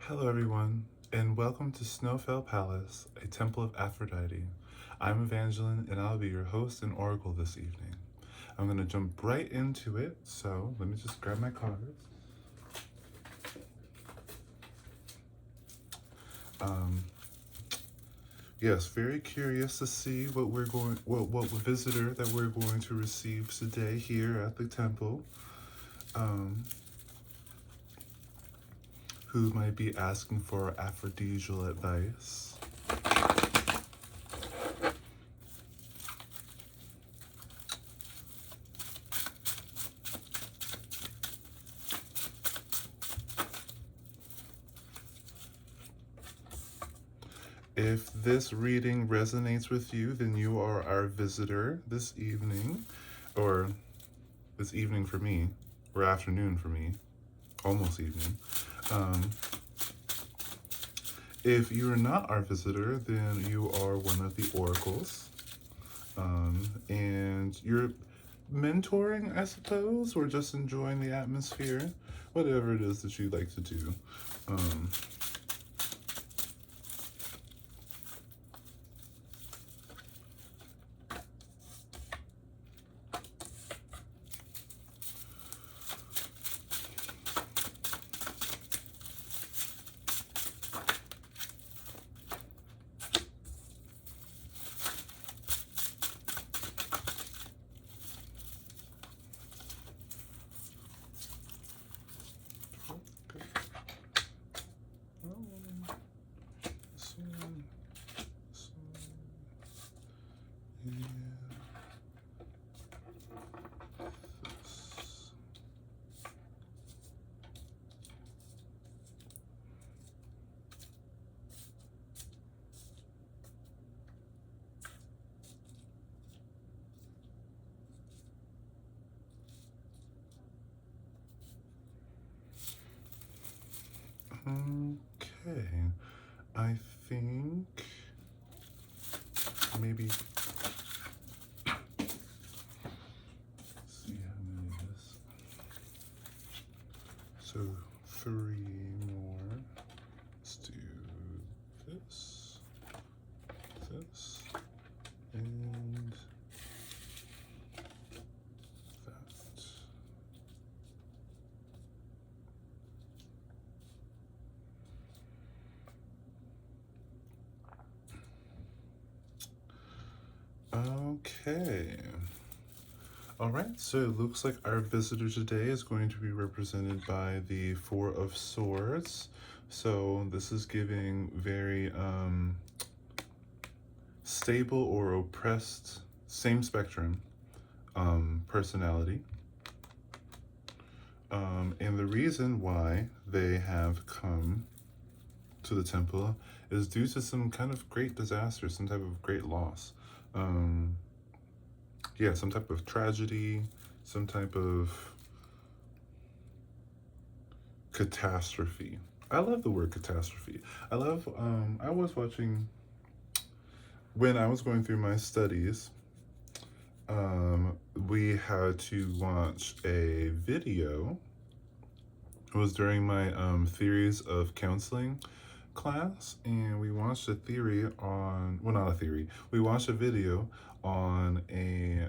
Hello, everyone, and welcome to Snowfell Palace, a temple of Aphrodite. I'm Evangeline, and I'll be your host and oracle this evening. I'm going to jump right into it, so let me just grab my cards. Um, yes, very curious to see what visitor that we're going to receive today here at the temple. Who might be asking for aphrodisial advice. If this reading resonates with you, then you are our visitor this evening, or this evening for me, or afternoon for me, almost evening. If you are not our visitor, then you are one of the oracles, and you're mentoring, I suppose, or just enjoying the atmosphere, whatever it is that you like to do. Okay, I think maybe see how many of this. So 3 more. Let's do this, and that. Okay. All right, so it looks like our visitor today is going to be represented by the Four of Swords. So this is giving very stable or oppressed, same spectrum, personality. And the reason why they have come to the temple is due to some kind of great disaster, some type of great loss. Yeah, some type of tragedy, some type of catastrophe. I love the word catastrophe. I was watching, when I was going through my studies, we had to watch a video. It was during my theories of counseling class, and we watched a theory on, well, not a theory, we watched a video on a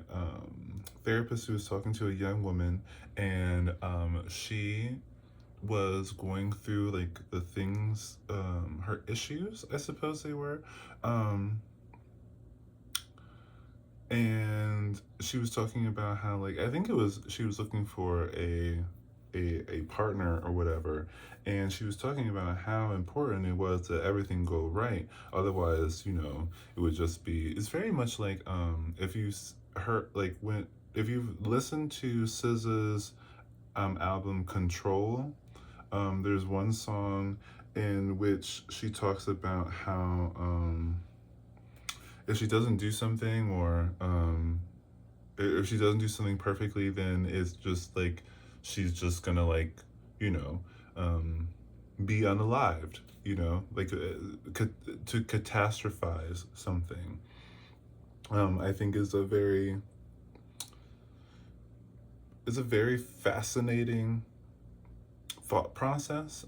therapist who was talking to a young woman, and she was going through like the things, her issues, I suppose they were. And she was talking about how, like, I think it was, she was looking for a partner or whatever, and she was talking about how important it was that everything go right, otherwise, it would just be, it's very much like, if you heard, like, when, if you've listened to SZA's album Control, there's one song in which she talks about how, if she doesn't do something, or if she doesn't do something perfectly, then it's just like she's just gonna, like, you know be unalived, like, to catastrophize something. I think is a very fascinating thought process,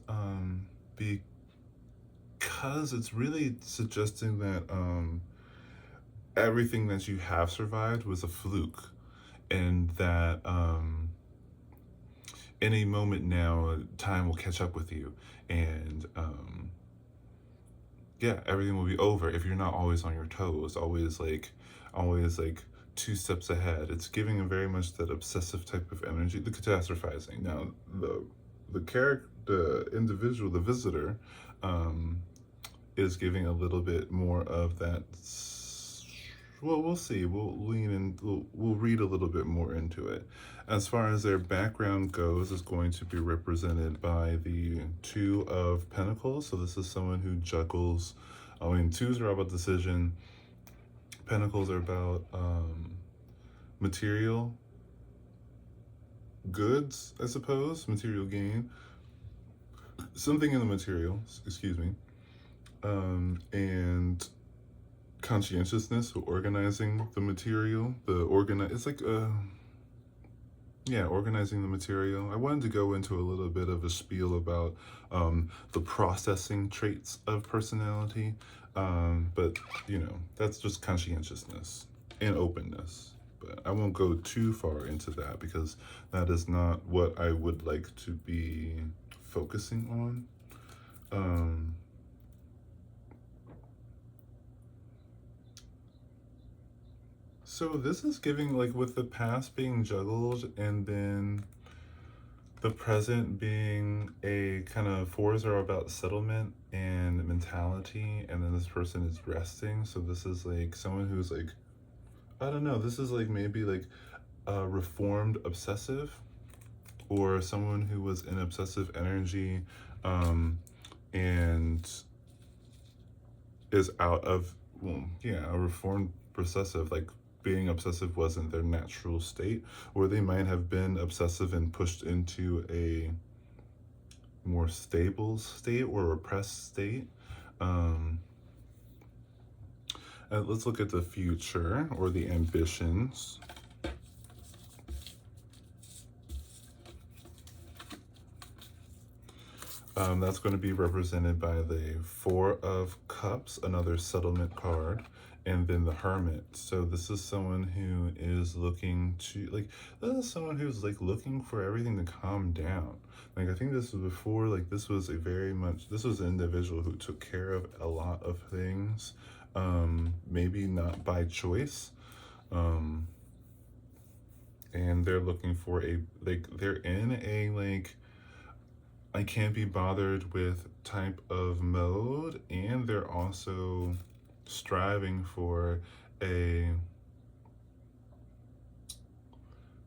because it's really suggesting that everything that you have survived was a fluke, and that any moment now, time will catch up with you, and yeah, everything will be over if you're not always on your toes, always like 2 steps ahead. It's giving a very much that obsessive type of energy, the catastrophizing. Now, the character, the individual, the visitor, um, is giving a little bit more of that. Well, we'll see. We'll lean in. We'll read a little bit more into it. As far as their background goes, is going to be represented by the Two of Pentacles. So this is someone who juggles. I mean, twos are about decision. Pentacles are about material goods, I suppose, material gain. Something in the material. Excuse me. And conscientiousness, so organizing the material, it's like yeah, organizing the material. I wanted to go into a little bit of a spiel about the processing traits of personality, but that's just conscientiousness and openness. But I won't go too far into that because that is not what I would like to be focusing on. So this is giving, like, with the past being juggled and then the present being a kind of, fours are about settlement and mentality, and then this person is resting. So this is like someone who's like, I don't know, this is like maybe like a reformed obsessive, or someone who was in obsessive energy and is out of, well, yeah, a reformed possessive, like being obsessive wasn't their natural state, or they might have been obsessive and pushed into a more stable state or repressed state. Let's look at the future or the ambitions. That's going to be represented by the Four of Cups, another settlement card, and then the Hermit. So this is someone who is looking to, like, this is someone who's like looking for everything to calm down. Like, I think this was before, like, this was an individual who took care of a lot of things, maybe not by choice. And they're looking for they're in a, like, I can't be bothered with type of mode, and they're also striving for a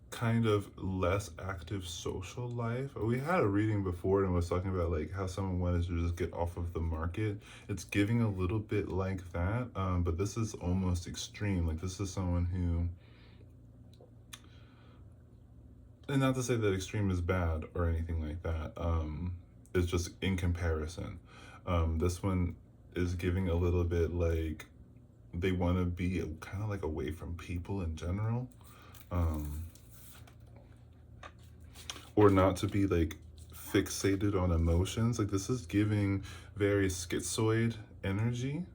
kind of less active social life. We had a reading before and was talking about like how someone wanted to just get off of the market. It's giving a little bit like that, but this is almost extreme. Like, this is someone who, and not to say that extreme is bad or anything like that, it's just in comparison. This one is giving a little bit like they want to be kind of like away from people in general, or not to be like fixated on emotions. Like, this is giving very schizoid energy.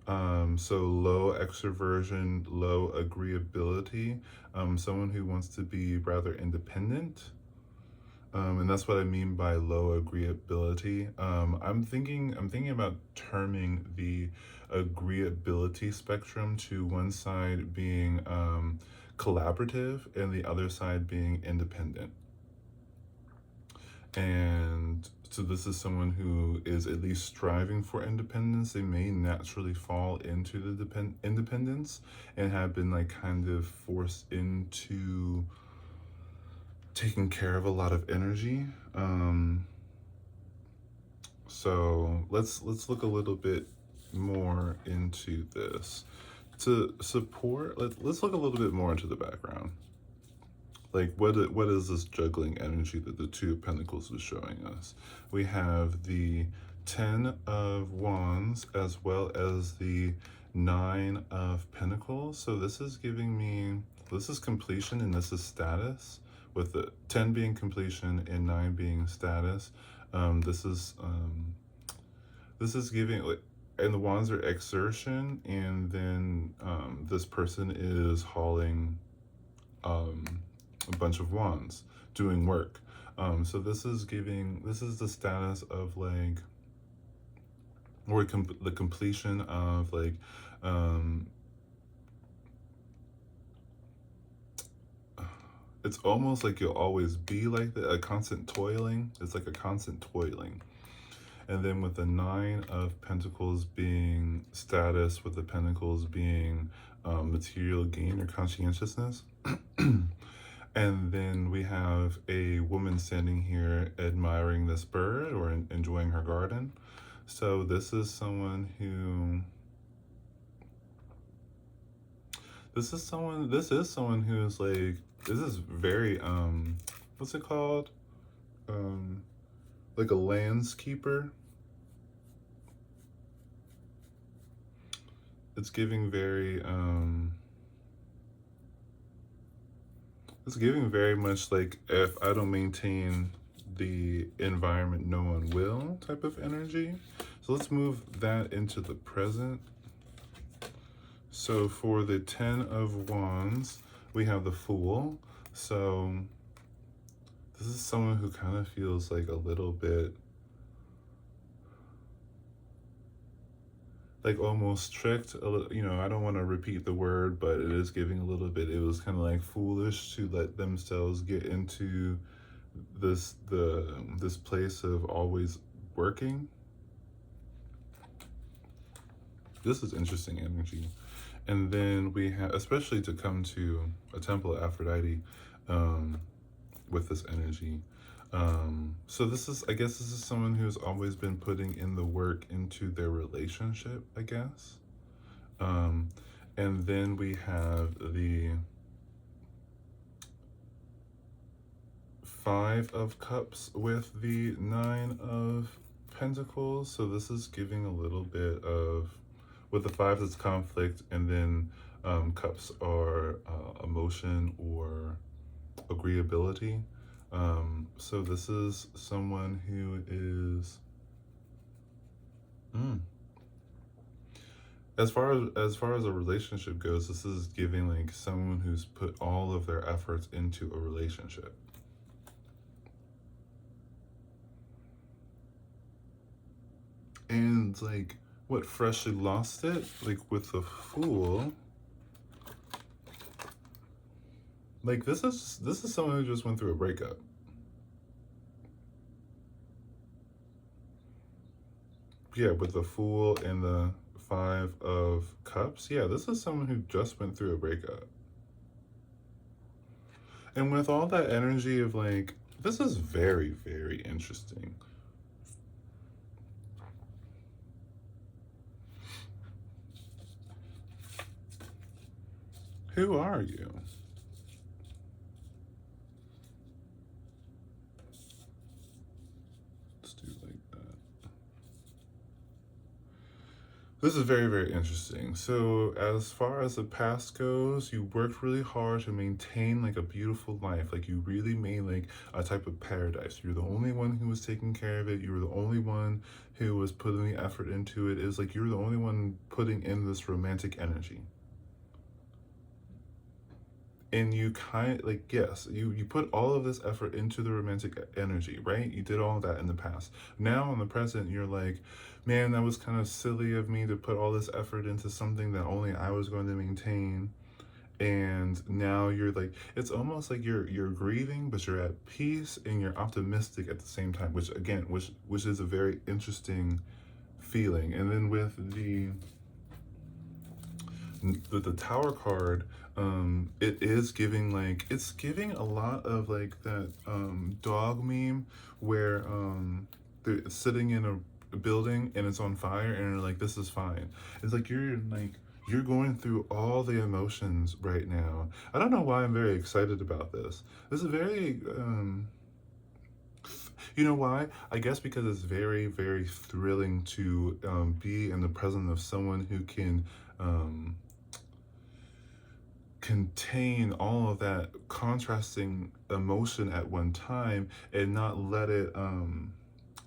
So low extroversion, low agreeability, someone who wants to be rather independent. And that's what I mean by low agreeability. I'm thinking about terming the agreeability spectrum to one side being collaborative and the other side being independent. And so this is someone who is at least striving for independence. They may naturally fall into the independence and have been like kind of forced into taking care of a lot of energy. So let's look a little bit more into this to support. Let's look a little bit more into the background. Like, what is this juggling energy that the Two of Pentacles is showing us? We have the Ten of Wands as well as the Nine of Pentacles. So this is giving me, this is completion and this is status, with the 10 being completion and 9 being status. This is This is giving like, and the wands are exertion, and then this person is hauling um, a bunch of wands, doing work. So this is giving, this is the status of like, or the completion of like, um, it's almost like you'll always be like that, a constant toiling. It's like a constant toiling. And then with the Nine of Pentacles being status, with the Pentacles being material gain or conscientiousness. And then we have a woman standing here admiring this bird or enjoying her garden. So this is someone who, this is someone who's like, this is very, what's it called? Like a landscaper. It's giving very, it's giving very much like, if I don't maintain the environment, no one will type of energy. So let's move that into the present. So for the 10 of Wands, we have the Fool. So this is someone who kind of feels like a little bit like almost strict. You know, I don't want to repeat the word, but it is giving a little bit. It was kind of like foolish to let themselves get into this place of always working. This is interesting energy. And then we have, especially to come to a temple of Aphrodite with this energy. So this is, I guess this is someone who's always been putting in the work into their relationship, I guess. And then we have the 5 of Cups with the 9 of Pentacles. So this is giving a little bit of, with the 5 it's conflict, and then Cups are emotion or agreeability. So this is someone who is, as far as a relationship goes, this is giving like someone who's put all of their efforts into a relationship. And like what freshly lost it, like with the Fool. Like this is someone who just went through a breakup. Yeah, with the Fool and the 5 of Cups. Yeah, this is someone who just went through a breakup. And with all that energy of like, this is very, very interesting. Who are you? Let's do like that. This is very, very interesting. So as far as the past goes, you worked really hard to maintain like a beautiful life. Like you really made like a type of paradise. You're the only one who was taking care of it. You were the only one who was putting the effort into it. It's like you were the only one putting in this romantic energy. And you kind of like, yes, you put all of this effort into the romantic energy, right? You did all of that in the past. Now in the present, you're like, man, that was kind of silly of me to put all this effort into something that only I was going to maintain. And now you're like, it's almost like you're grieving, but you're at peace and you're optimistic at the same time, which again, which is a very interesting feeling. And then with the Tower card, it is giving like, it's giving a lot of like that dog meme where they're sitting in a building and it's on fire and they're like, this is fine. It's like you're going through all the emotions right now. I don't know why I'm very excited about this. This is very you know why? I guess because it's very, very thrilling to be in the presence of someone who can contain all of that contrasting emotion at one time and not let it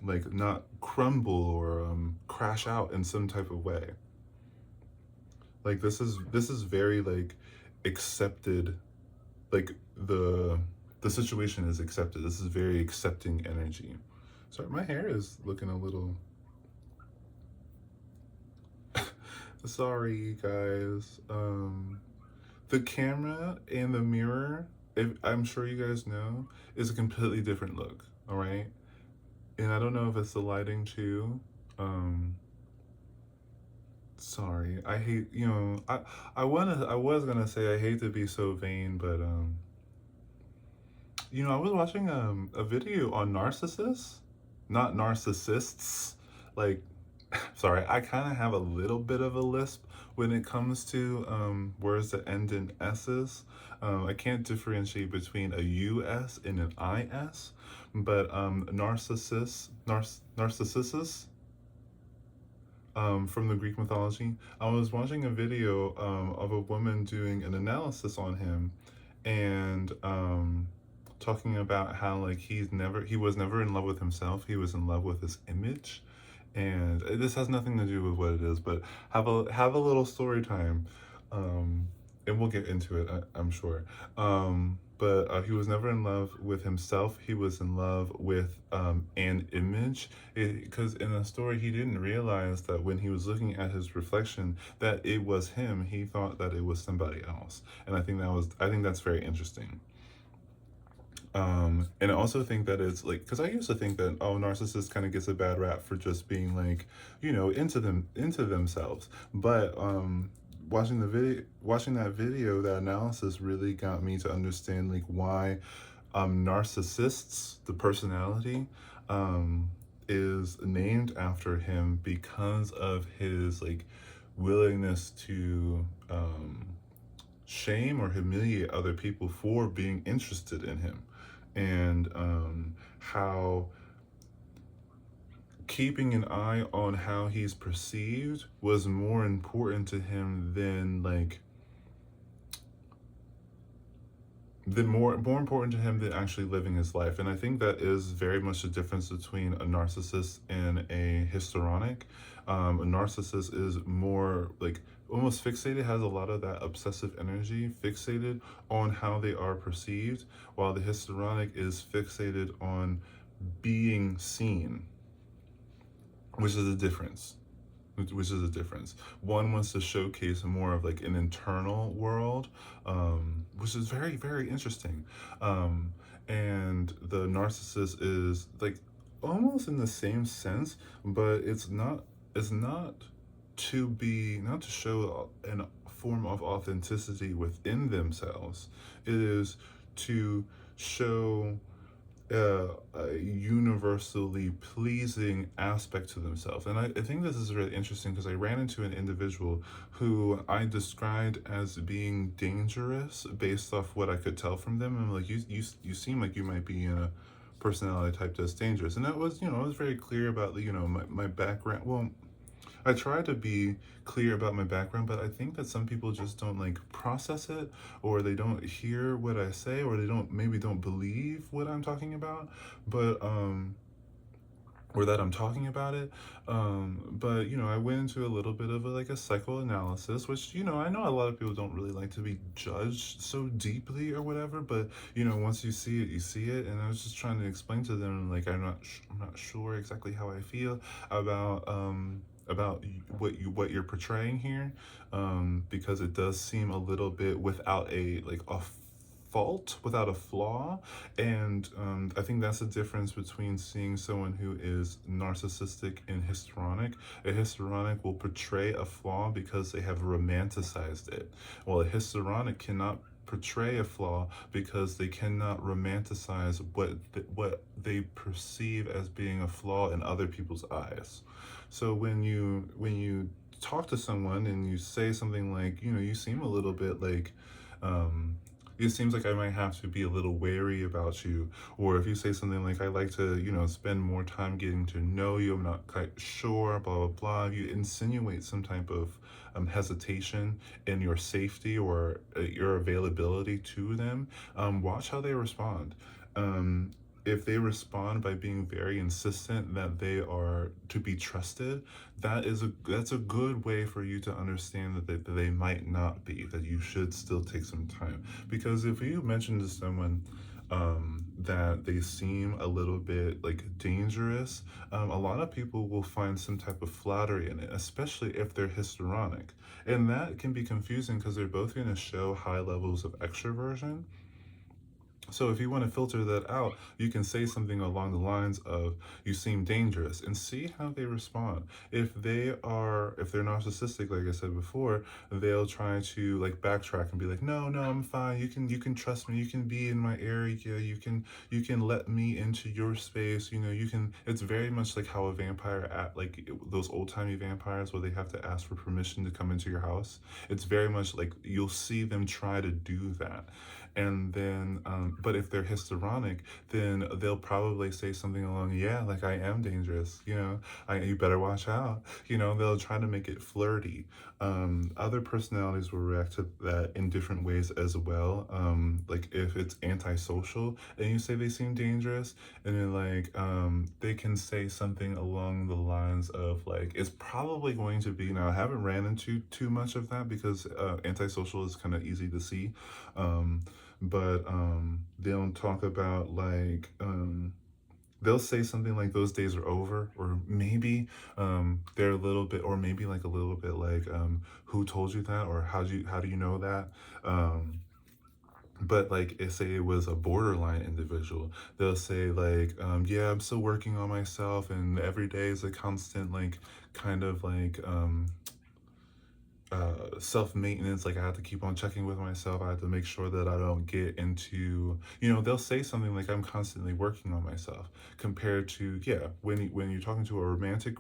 like not crumble or crash out in some type of way. Like this is very like accepted, like the situation is accepted. This is very accepting energy. Sorry, my hair is looking a little sorry guys. The camera and the mirror, if I'm sure you guys know, is a completely different look, all right? And I don't know if it's the lighting too. Um Sorry. I hate, I was gonna say I hate to be so vain, but I was watching a video on narcissists, not narcissists. Like, sorry, I kind of have a little bit of a lisp when it comes to words that end in s's. I can't differentiate between a us and an is, but narcissus, from the Greek mythology. I was watching a video of a woman doing an analysis on him, and talking about how like he was never in love with himself. He was in love with his image, and this has nothing to do with what it is. But have a little story time, and we'll get into it. I'm sure. But he was never in love with himself. He was in love with an image. Because in the story, he didn't realize that when he was looking at his reflection, that it was him. He thought that it was somebody else, and I think that's very interesting. And I also think that it's like, because I used to think that, oh, narcissists kind of gets a bad rap for just being like, into themselves. But watching that video, that analysis really got me to understand like why narcissists, the personality, is named after him because of his like willingness to shame or humiliate other people for being interested in him, and how keeping an eye on how he's perceived was more important to him than like more important to him than actually living his life. And I think that is very much the difference between a narcissist and a histrionic. A narcissist is more like almost fixated, has a lot of that obsessive energy, fixated on how they are perceived, while the histrionic is fixated on being seen, which is a difference. One wants to showcase more of like an internal world, which is very, very interesting. And the narcissist is like almost in the same sense, but it's not not to show a form of authenticity within themselves. It is to show a universally pleasing aspect to themselves. And I think this is really interesting because I ran into an individual who I described as being dangerous based off what I could tell from them. I'm like, you seem like you might be in a personality type that's dangerous. And that was, I was very clear about, my background. Well, I try to be clear about my background, but I think that some people just don't like process it, or they don't hear what I say, or they don't believe what I'm talking about, but or that I'm talking about it. But I went into a little bit of like a psychoanalysis, which I know a lot of people don't really like to be judged so deeply or whatever. But once you see it, you see it. And I was just trying to explain to them like I'm not sure exactly how I feel about what you're portraying here, because it does seem a little bit without a fault, without a flaw. And I think that's the difference between seeing someone who is narcissistic and histrionic. A histrionic will portray a flaw because they have romanticized it, while a histrionic cannot portray a flaw because they cannot romanticize what they perceive as being a flaw in other people's eyes. So when you talk to someone and you say something like, you seem a little bit like, it seems like I might have to be a little wary about you. Or if you say something like, I like to, spend more time getting to know you, I'm not quite sure, blah, blah, blah. You insinuate some type of hesitation in your safety or your availability to them. Watch how they respond. if they respond by being very insistent that they are to be trusted, that's a good way for you to understand that they might not be, that you should still take some time. Because if you mention to someone that they seem a little bit like dangerous, a lot of people will find some type of flattery in it, especially if they're histrionic. And that can be confusing because they're both going to show high levels of extroversion. So if you want to filter that out, you can say something along the lines of, "You seem dangerous," and see how they respond. If they're narcissistic, like I said before, they'll try to like backtrack and be like, "No, no, I'm fine. You can trust me. You can be in my area. You can let me into your space. You know, you can." It's very much like how a vampire act, like those old timey vampires where they have to ask for permission to come into your house. It's very much like you'll see them try to do that. And then, but if they're histrionic, then they'll probably say something along, "Yeah, like I am dangerous, you know, you better watch out." You know, they'll try to make it flirty. Other personalities will react to that in different ways as well. Like if it's antisocial and you say they seem dangerous, and then they can say something along the lines of like, "It's probably going to be," now I haven't ran into too much of that because antisocial is kind of easy to see. Um, but they'll talk about they'll say something like those days are over, or maybe they're a little bit, or maybe like a little bit like, who told you that, or how do you know that? But like if say it was a borderline individual, they'll say like, "Yeah, I'm still working on myself, and every day is a constant like kind of like self maintenance. Like I have to keep on checking with myself. I have to make sure that I don't get into, you know," they'll say something like, "I'm constantly working on myself," compared to, yeah, when you're talking to a romantic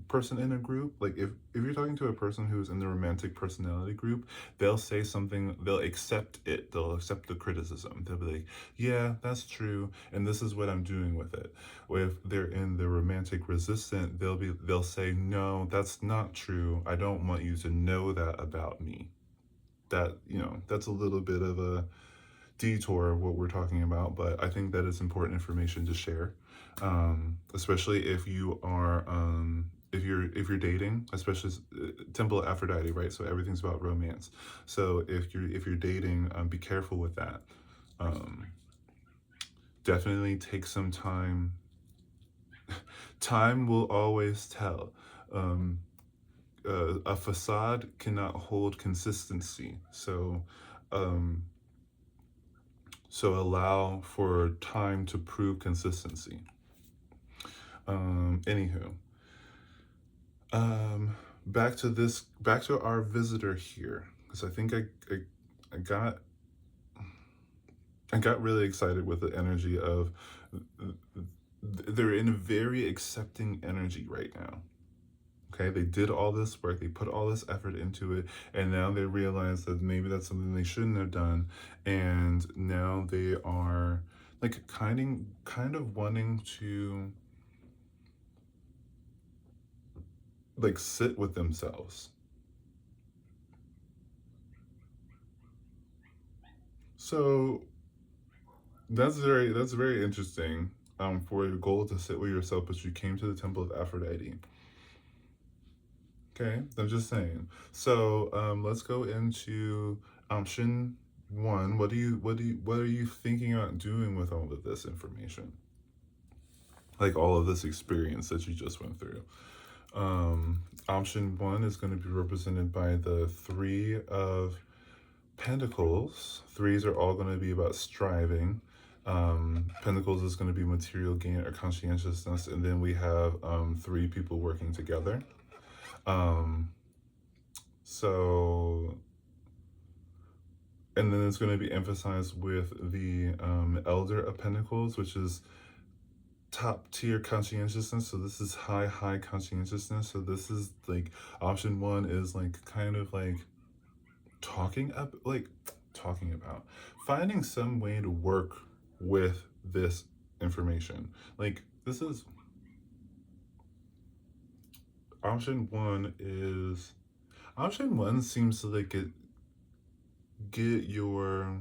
person in a group, like if you're talking to a person who's in the romantic personality group, they'll say something, they'll accept it, they'll accept the criticism. They'll be like, "Yeah, that's true, and this is what I'm doing with it." Or if they're in the romantic resistant, they'll say, "No, that's not true. I don't want you to know that about me." That, you know, that's a little bit of a detour of what we're talking about, but I think that is important information to share, especially if you are if you're dating, especially Temple of Aphrodite, right? So everything's about romance. So if you're dating, be careful with that. Um, Definitely take some time. Time will always tell. Um, a facade cannot hold consistency. Um, so allow for time to prove consistency. Anywho, um, back to our visitor here, because I think I got I got really excited with the energy of they're in a very accepting energy right now. Okay, they did all this work, they put all this effort into it, and now they realize that maybe that's something they shouldn't have done, and now they are like kind of wanting to like sit with themselves. So that's very interesting. For your goal to sit with yourself, but you came to the Temple of Aphrodite. Okay, I'm just saying. So let's go into option one. What are you thinking about doing with all of this information? Like all of this experience that you just went through. Option one is going to be represented by the Three of Pentacles. Threes are all going to be about striving. Pentacles is going to be material gain or conscientiousness, and then we have three people working together. Um, so, and then it's going to be emphasized with the Elder of Pentacles, which is top tier conscientiousness. So this is high conscientiousness. So this is like option one is like kind of like talking about finding some way to work with this information. Like this is option one is option one seems to like get your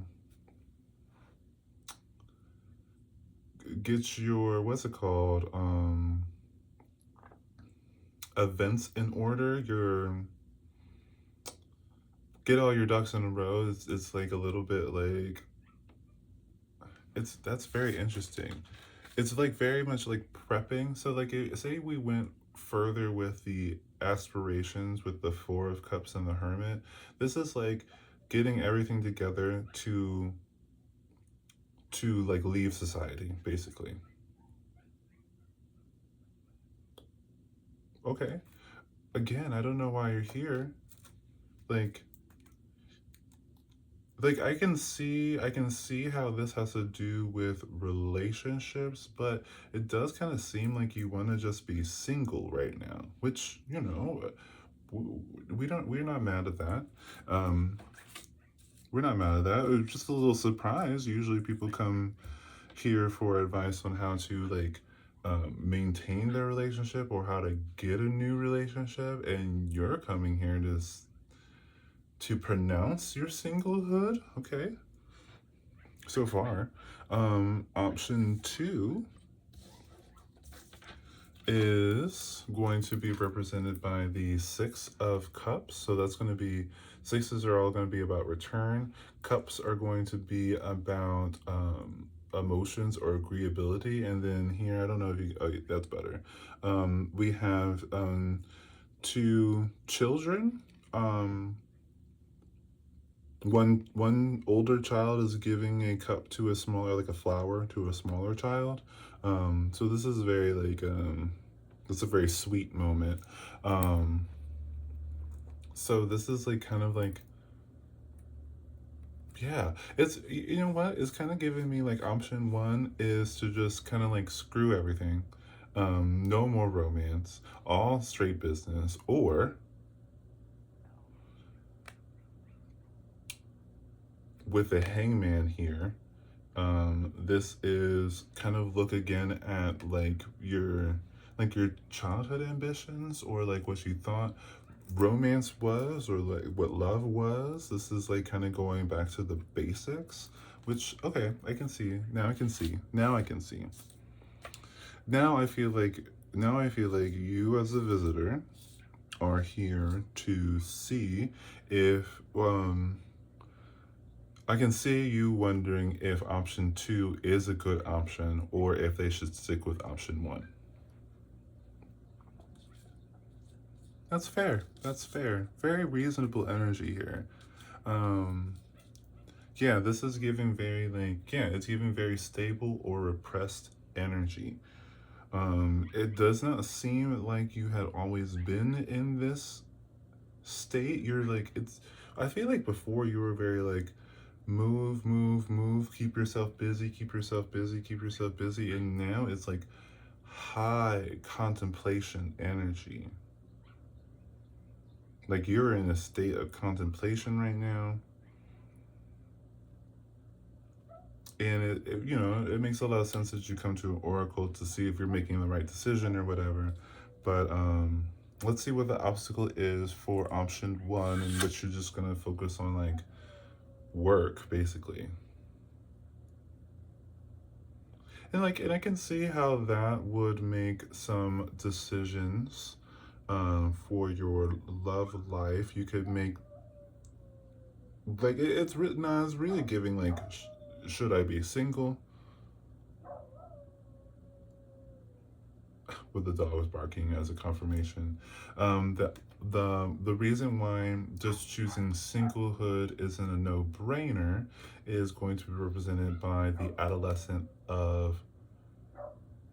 get your, what's it called, events in order, your, get all your ducks in a row. It's like a little bit like, it's, that's very interesting. It's like very much like prepping. So like, say we went further with the aspirations with the Four of Cups and the Hermit. This is like getting everything together to like leave society, basically. Okay. Again, I don't know why you're here. Like, I can see how this has to do with relationships, but it does kind of seem like you want to just be single right now, which, we're not mad at that. Um, we're not mad at that. It was just a little surprise. Usually people come here for advice on how to like maintain their relationship or how to get a new relationship, and you're coming here to pronounce your singlehood. Okay, so far. Option two is going to be represented by the Six of Cups. So that's going to be, sixes are all going to be about return. Cups are going to be about emotions or agreeability. And then here, I don't know if you, oh, that's better. We have two children. One older child is giving a cup to a smaller, like a flower to a smaller child. So this is very like it's a very sweet moment. Um, so this is like kind of like, yeah, it's, you know what? It's kind of giving me like option one is to just kind of like screw everything. No more romance, all straight business, or with a hangman here. This is kind of look again at like your childhood ambitions or like what you thought romance was or like what love was. This is like kind of going back to the basics, which okay, I can see. Now I can see. Now I can see. Now I feel like now I feel like you as a visitor are here to see if I can see you wondering if option two is a good option or if they should stick with option one. That's fair. That's fair. Very reasonable energy here. Um, yeah, this is giving very like, yeah, it's giving very stable or repressed energy. It does not seem like you had always been in this state. You're like, it's, I feel like before you were very like, move, move, move, keep yourself busy, keep yourself busy, keep yourself busy. And now it's like high contemplation energy. Like you're in a state of contemplation right now. And it makes a lot of sense that you come to an oracle to see if you're making the right decision or whatever. But let's see what the obstacle is for option one, in which you're just gonna focus on like work, basically. And I can see how that would make some decisions for your love life. You could make like it's written. It's really giving like, should I be single? With the dog barking as a confirmation. The reason why just choosing singlehood isn't a no-brainer is going to be represented by the adolescent of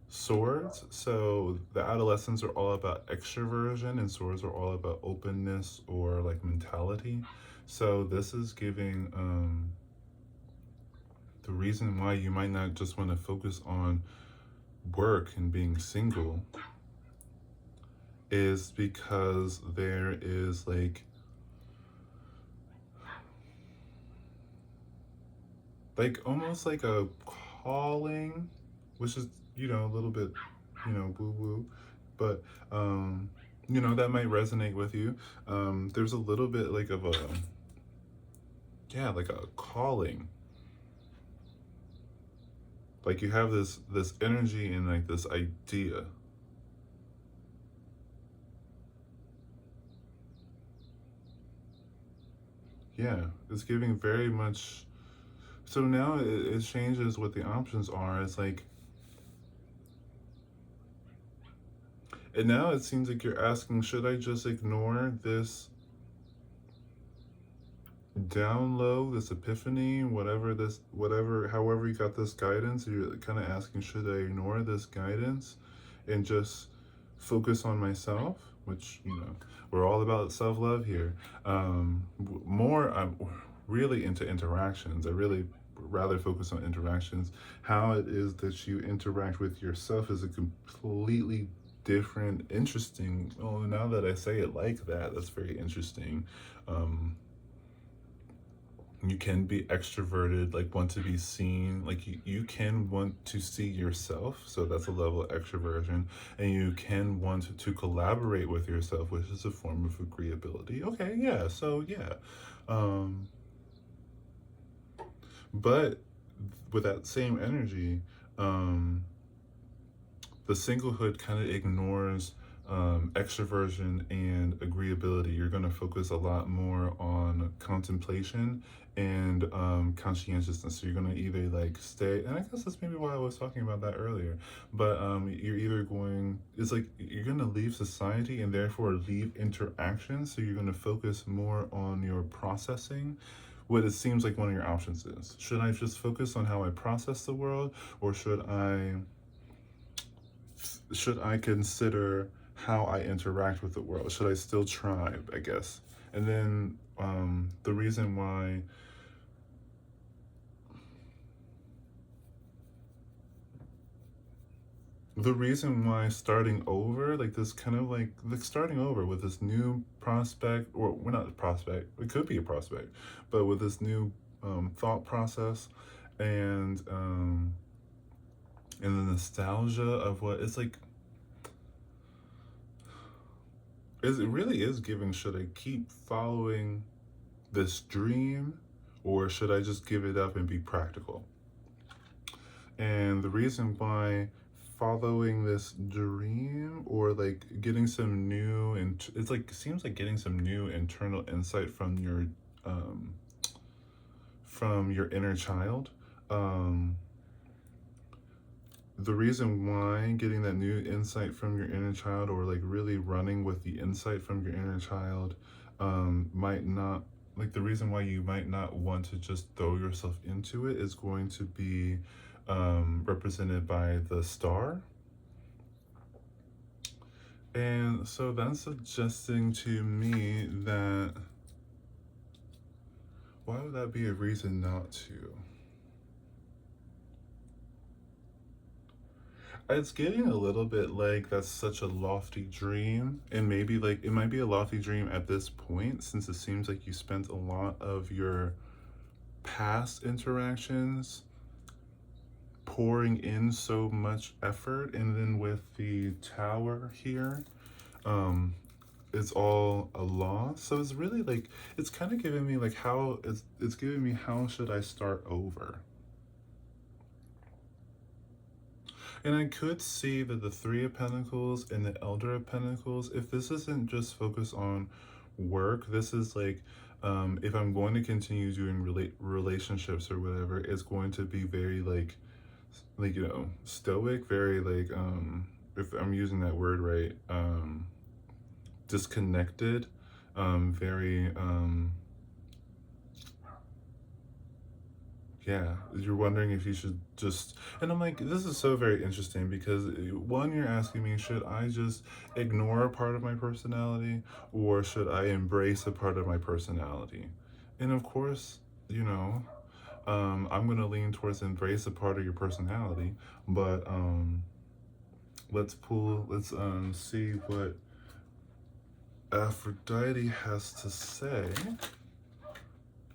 swords. So the adolescents are all about extroversion and swords are all about openness or like mentality. So this is giving the reason why you might not just want to focus on work and being single is because there is like almost like a calling, which is, a little bit, woo woo, but that might resonate with you. There's a little bit like of a, yeah, like a calling. Like you have this energy and like this idea. Yeah, it's giving very much. So now it changes what the options are. It's like, and now it seems like you're asking, should I just ignore this down low, this epiphany, whatever, however you got this guidance? You're kind of asking, should I ignore this guidance and just focus on myself? Which, we're all about self love here. More, I'm really into interactions. I really rather focus on interactions. How it is that you interact with yourself is a completely different, interesting. Oh, now that I say it like that, that's very interesting. Um, you can be extroverted, like want to be seen, like you can want to see yourself, so that's a level of extroversion. And you can want to collaborate with yourself, which is a form of agreeability. Okay, yeah, so yeah. um but with that same energy, um the singlehood kind of ignores extroversion and agreeability. You're going to focus a lot more on contemplation and conscientiousness. So you're going to either like stay, and I guess that's maybe why I was talking about that earlier. But you're either going, it's like you're going to leave society and therefore leave interaction. So you're going to focus more on your processing. What it seems like one of your options is, should I just focus on how I process the world, or should I consider how I interact with the world? Should I still try, I guess? And then the reason why starting over, like this kind of like starting over with this new prospect, or we're not a prospect, it could be a prospect, but with this new thought process, and the nostalgia of what it's like, it really is giving, should I keep following this dream, or should I just give it up and be practical? And the reason why following this dream, or like getting some new, and it's like, seems like getting some new internal insight um from your inner child. um the reason why getting that new insight from your inner child, or like really running with the insight from your inner child, might not, like the reason why you might not want to just throw yourself into it is going to be represented by the star. And so that's suggesting to me that, why would that be a reason not to? It's getting a little bit like that's such a lofty dream, and maybe like it might be a lofty dream at this point, since it seems like you spent a lot of your past interactions pouring in so much effort, and then with the tower here, um, it's all a loss. So it's really like, it's kind of giving me like, how it's giving me, how should I start over? And I could see that the Three of Pentacles and the Elder of Pentacles, if this isn't just focused on work, this is like, if I'm going to continue doing relationships or whatever, it's going to be very like stoic, very like, if I'm using that word right, disconnected, very yeah, you're wondering if you should just, and I'm like, this is so very interesting because one, you're asking me, should I just ignore a part of my personality, or should I embrace a part of my personality? And of course, you know, I'm gonna lean towards embrace a part of your personality, but let's see what Aphrodite has to say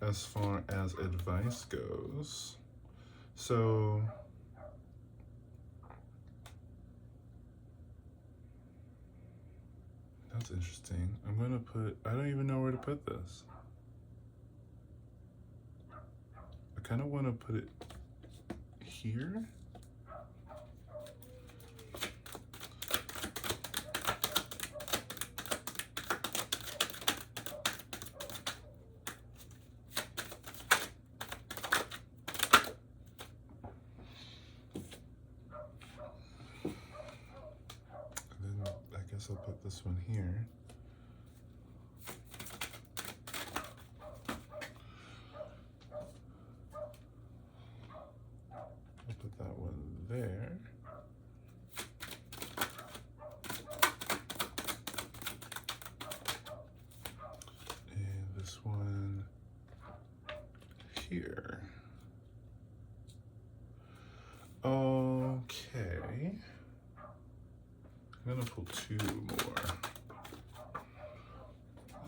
as far as advice goes. So that's interesting. I'm gonna put, I don't even know where to put this. I kind of want to put it here. guess I'll put this one here. I'll put that one there. And this one here. Okay. I'm gonna pull two more.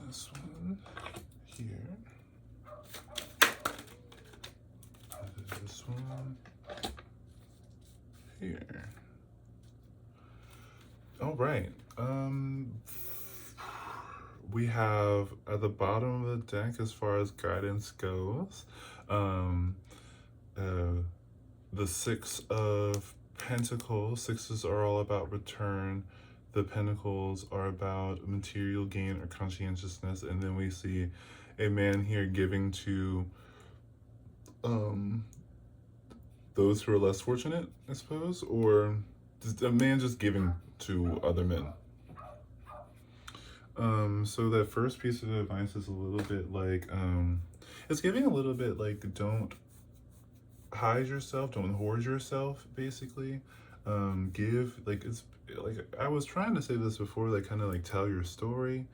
This one here. And then this one here. All right. We have at the bottom of the deck, as far as guidance goes, the Six of Pentacles. Sixes are all about return. The Pentacles are about material gain or conscientiousness. And then we see a man here giving to those who are less fortunate, I suppose, or a man just giving to other men. So that first piece of advice is a little bit like, it's giving a little bit like, don't hide yourself, don't hoard yourself, basically. Give, like, it's like, I was trying to say this before, like, kind of like tell your story.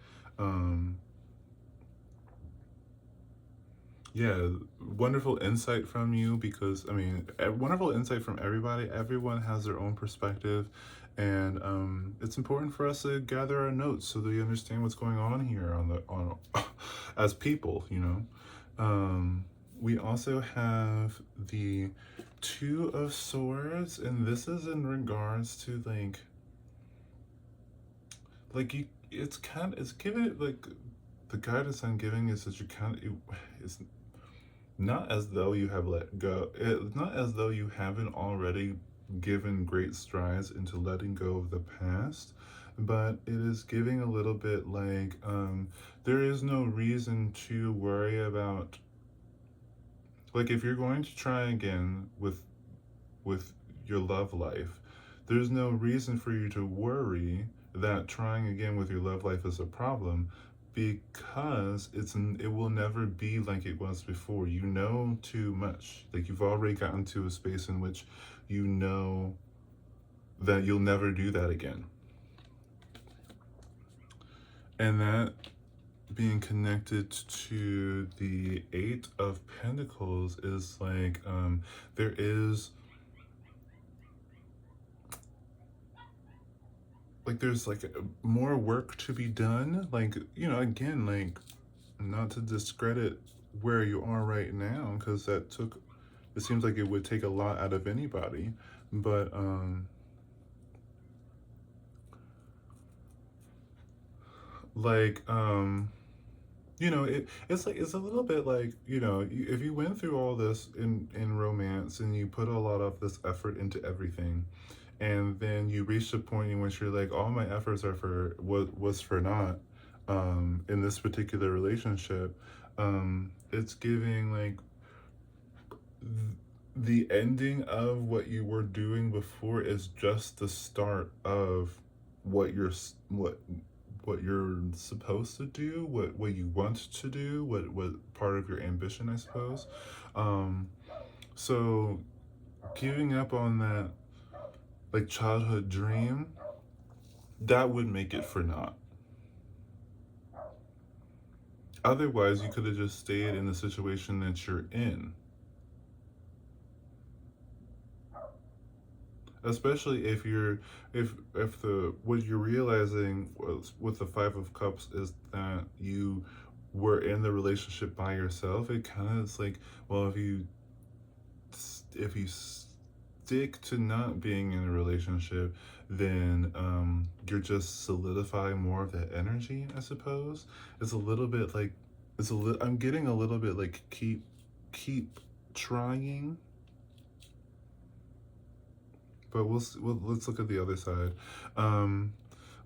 Yeah, wonderful insight from you, because I mean, wonderful insight from everybody. Everyone has their own perspective, and it's important for us to gather our notes so that we understand what's going on here on as people, you know. We also have the Two of Swords, and this is in regards to like you. It's giving, like, the guidance I'm giving is that you it's not as though you have let go. It's not as though you haven't already given great strides into letting go of the past, but it is giving a little bit like, there is no reason to worry about, like, if you're going to try again with your love life, there's no reason for you to worry that trying again with your love life is a problem, because it will never be like it was before. You know too much. Like, you've already gotten to a space in which you know that you'll never do that again. And that being connected to the Eight of Pentacles is like, there is like, there's like more work to be done. Like, you know, again, like, not to discredit where you are right now, because it seems like it would take a lot out of anybody, but like, you know, it's like, it's a little bit like, you know, if you went through all this in romance and you put a lot of this effort into everything, and then you reach a point in which you're like, all my efforts are for was for naught, in this particular relationship, it's giving like the ending of what you were doing before is just the start of what you're supposed to do, what you want to do, what part of your ambition, I suppose. So giving up on that, like, childhood dream, that would make it for naught. Otherwise, you could have just stayed in the situation that you're in. Especially if what you're realizing with the Five of Cups is that you were in the relationship by yourself. It kind of is like, well, if you stick to not being in a relationship, then you're just solidifying more of that energy, I suppose. It's a little bit like, I'm getting a little bit like, keep trying. But let's look at the other side.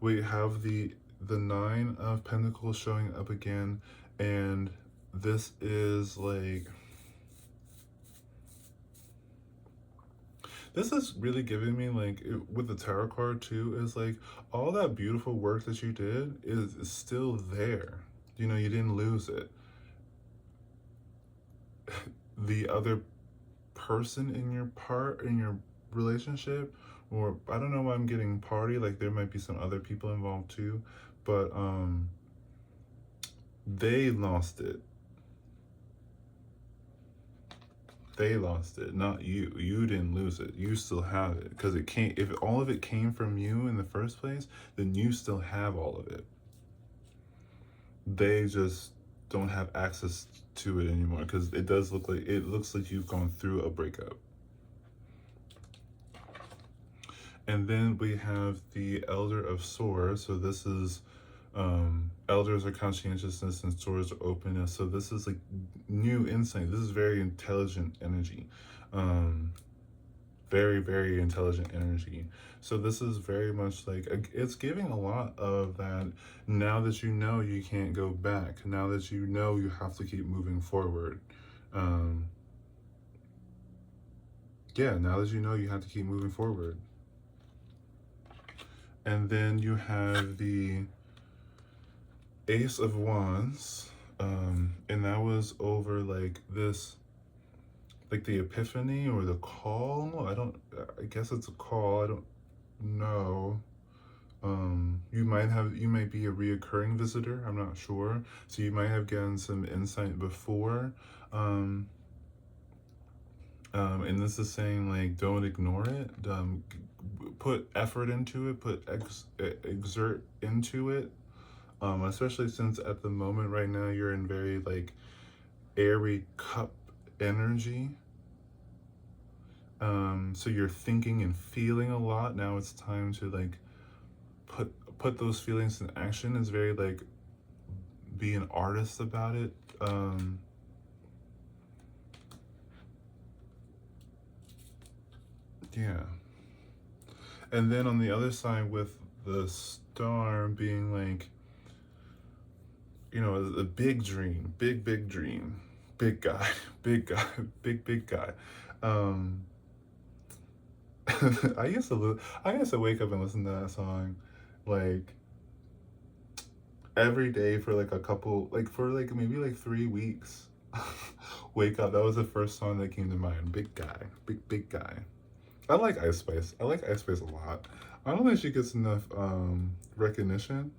We have the Nine of Pentacles showing up again, and this is like, this is really giving me like with the tarot card too, is like all that beautiful work that you did is still there. You know, you didn't lose it. The other person in your relationship, or I don't know why I'm getting party, like there might be some other people involved too, but they lost it. They lost it, not you. You didn't lose it. You still have it because it came. If all of it came from you in the first place, then you still have all of it. They just don't have access to it anymore because it looks like you've gone through a breakup. And then we have the Elder of Swords. So this is elders are conscientiousness and swords are openness. So this is like new insight. This is very intelligent energy. Very, very intelligent energy. So this is very much like it's giving a lot of that. Now that you know you can't go back, now that you know you have to keep moving forward. um yeah, now that you know you have to keep moving forward. And then you have the Ace of Wands, and that was over like this, like the epiphany or the call. I guess it's a call. I don't know. You might be a reoccurring visitor. I'm not sure. So you might have gotten some insight before. Um, and this is saying like don't ignore it. Put effort into it. Exert into it. Especially since at the moment right now you're in very like airy cup energy. So you're thinking and feeling a lot. Now it's time to like put those feelings in action. Is very like be an artist about it. Yeah. And then on the other side with the star being like, you know, a big dream, big dream, big guy, big guy, big guy. Um, I used to wake up and listen to that song, like every day for like a couple, like for like maybe like 3 weeks. Wake up. That was the first song that came to mind. Big guy, big guy. I like Ice Spice. I like Ice Spice a lot. I don't think she gets enough recognition.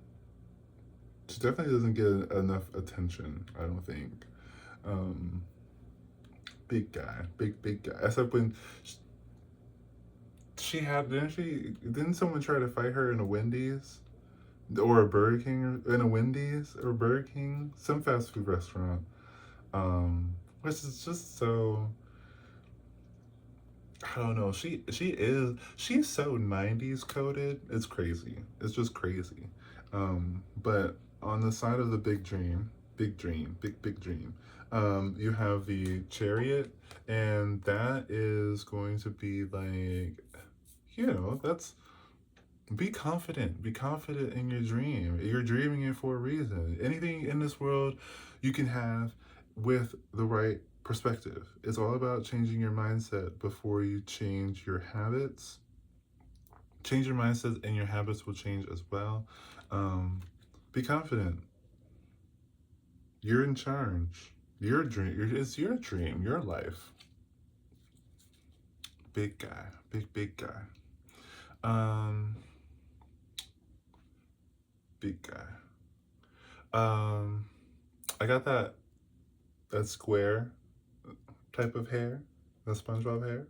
She definitely doesn't get enough attention, I don't think. Um, Big guy, big guy. Except when she had, didn't someone try to fight her in a Wendy's or a Burger King, in a Wendy's or Burger King, some fast food restaurant. Which is just so, I don't know. She's so 90s coded. It's crazy. It's just crazy. But on the side of the big dream, you have the Chariot, and that is going to be like, you know, that's be confident. Be confident in your dream. You're dreaming it for a reason. Anything in this world you can have with the right perspective. It's all about changing your mindset before you change your habits. Change your mindset and your habits will change as well. Be confident. You're in charge. Your dream. It's your dream. Your life. Big guy. Big guy. Um, Big guy. Um, I got that square type of hair, the SpongeBob hair.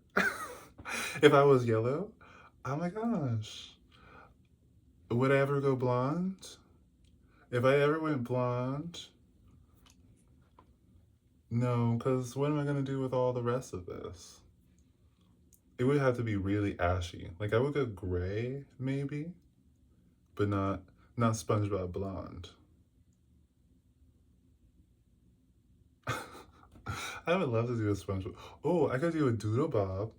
If I was yellow, oh my gosh, would I ever go blonde? If I ever went blonde, no, because what am I gonna do with all the rest of this? It would have to be really ashy. Like I would go gray, maybe, but not SpongeBob blonde. I would love to do a SpongeBob. Oh, I could do a Doodle Bob.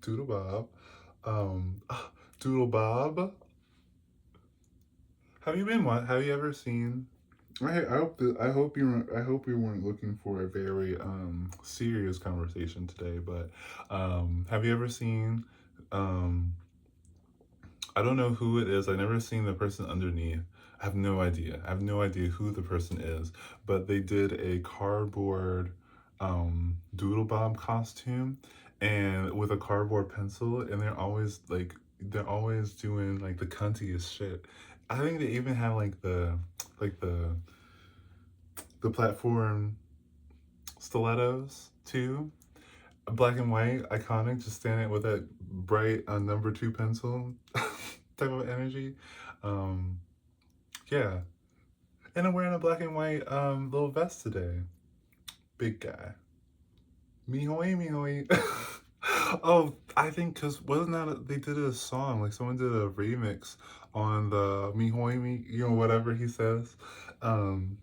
Doodle Bob. Um, Doodle Bob. Have you ever seen I hope you weren't looking for a very serious conversation today. But have you ever seen um I don't know who it is. I never seen the person underneath. I have no idea. I have no idea who the person is. But they did a cardboard doodle bob costume and with a cardboard pencil, and they're always doing like the cuntiest shit. I think they even have like the platform stilettos too. Black and white, iconic, just standing with that bright number two pencil type of energy. Um, yeah. And I'm wearing a black and white little vest today. Big guy. Mihoy, mihoy. Oh, I think because wasn't that they did a song, like someone did a remix on the mihoy mi, whatever he says. Um,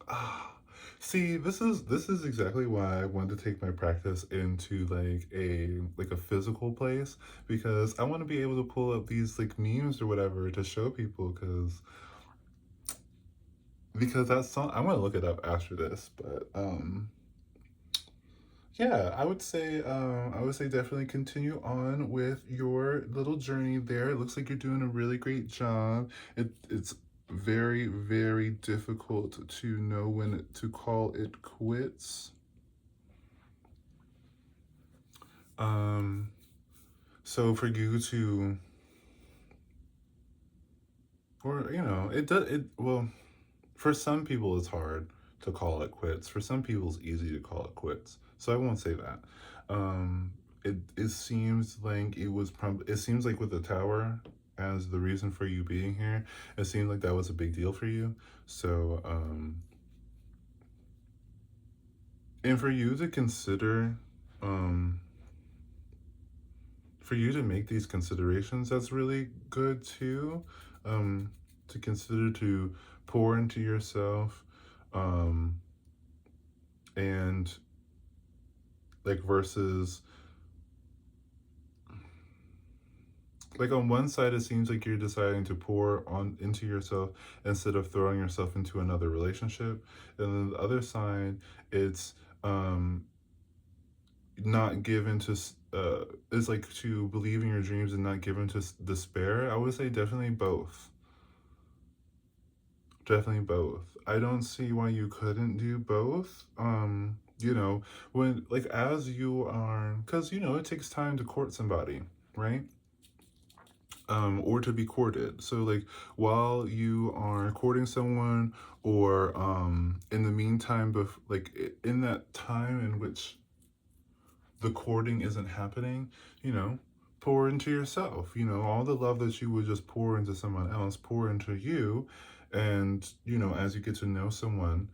Ah, see, this is exactly why I wanted to take my practice into like a physical place because I want to be able to pull up these like memes or whatever to show people because that song I want to look it up after this, but yeah, I would say definitely continue on with your little journey there. It looks like you're doing a really great job. It's very, very difficult to know when to call it quits. Um, so for you to, or it does it well. For some people, it's hard to call it quits. For some people, it's easy to call it quits. So I won't say that. Um, it seems like it seems like with the tower as the reason for you being here, it seemed like that was a big deal for you. So and um, for you to make these considerations, that's really good too. Um, to consider to pour into yourself, um, and like versus like on one side it seems like you're deciding to pour on into yourself instead of throwing yourself into another relationship, and then the other side it's um not given to it's like to believe in your dreams and not given to despair. I would say definitely both. Definitely both. I don't see why you couldn't do both. When like as you are, because it takes time to court somebody, right? Or to be courted. So like while you are courting someone, or in the meantime, in that time in which the courting isn't happening, you know, pour into yourself. All the love that you would just pour into someone else, pour into you. And, as you get to know someone,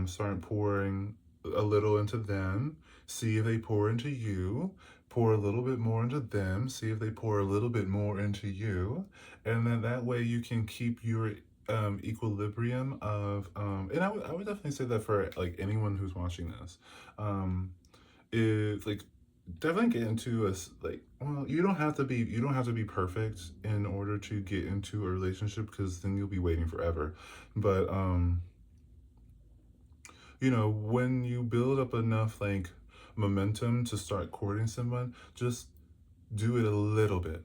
start pouring a little into them, see if they pour into you, pour a little bit more into them, see if they pour a little bit more into you. And then that way you can keep your equilibrium of, and I would definitely say that for like anyone who's watching this. Is like definitely get into like, well, you don't have to be perfect in order to get into a relationship because then you'll be waiting forever. But when you build up enough like momentum to start courting someone, just do it a little bit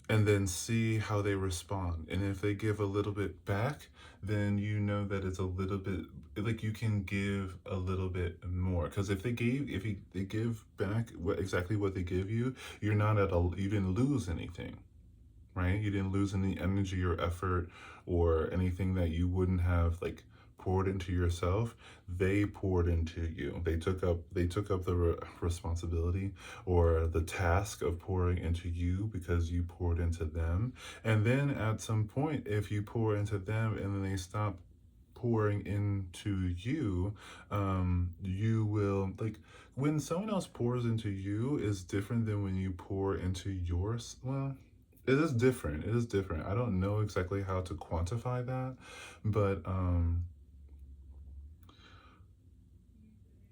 and then see how they respond. And if they give a little bit back, then you know that it's a little bit like you can give a little bit more. Because they give back exactly what they give you, you didn't lose anything, right? You didn't lose any energy or effort or anything that you wouldn't have like poured into yourself. They poured into you. They took up the responsibility or the task of pouring into you because you poured into them. And then at some point, if you pour into them and then they stop pouring into you, you will like when someone else pours into you is different than when you pour into yours. Well, it is different. It is different. I don't know exactly how to quantify that, but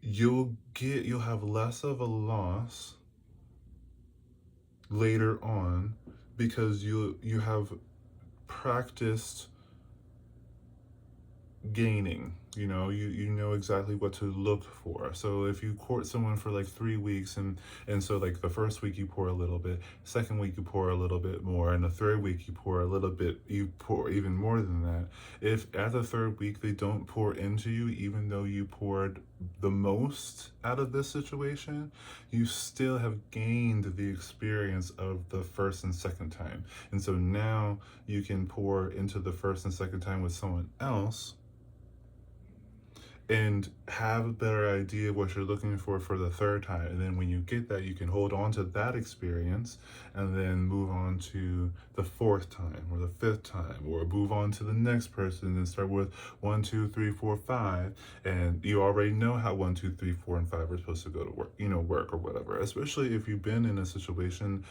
you'll have less of a loss later on because you have practiced gaining. You know exactly what to look for. So if you court someone for like 3 weeks, and so like the first week you pour a little bit, second week you pour a little bit more, and the third week you pour a little bit, you pour even more than that. If at the third week they don't pour into you, even though you poured the most out of this situation, you still have gained the experience of the first and second time. And so now you can pour into the first and second time with someone else and have a better idea of what you're looking for the third time. And then when you get that, you can hold on to that experience and then move on to the fourth time or the fifth time, or move on to the next person and start with 1, 2, 3, 4, 5. And you already know how 1, 2, 3, 4, and 5 are supposed to go to work, work or whatever, especially if you've been in a situation.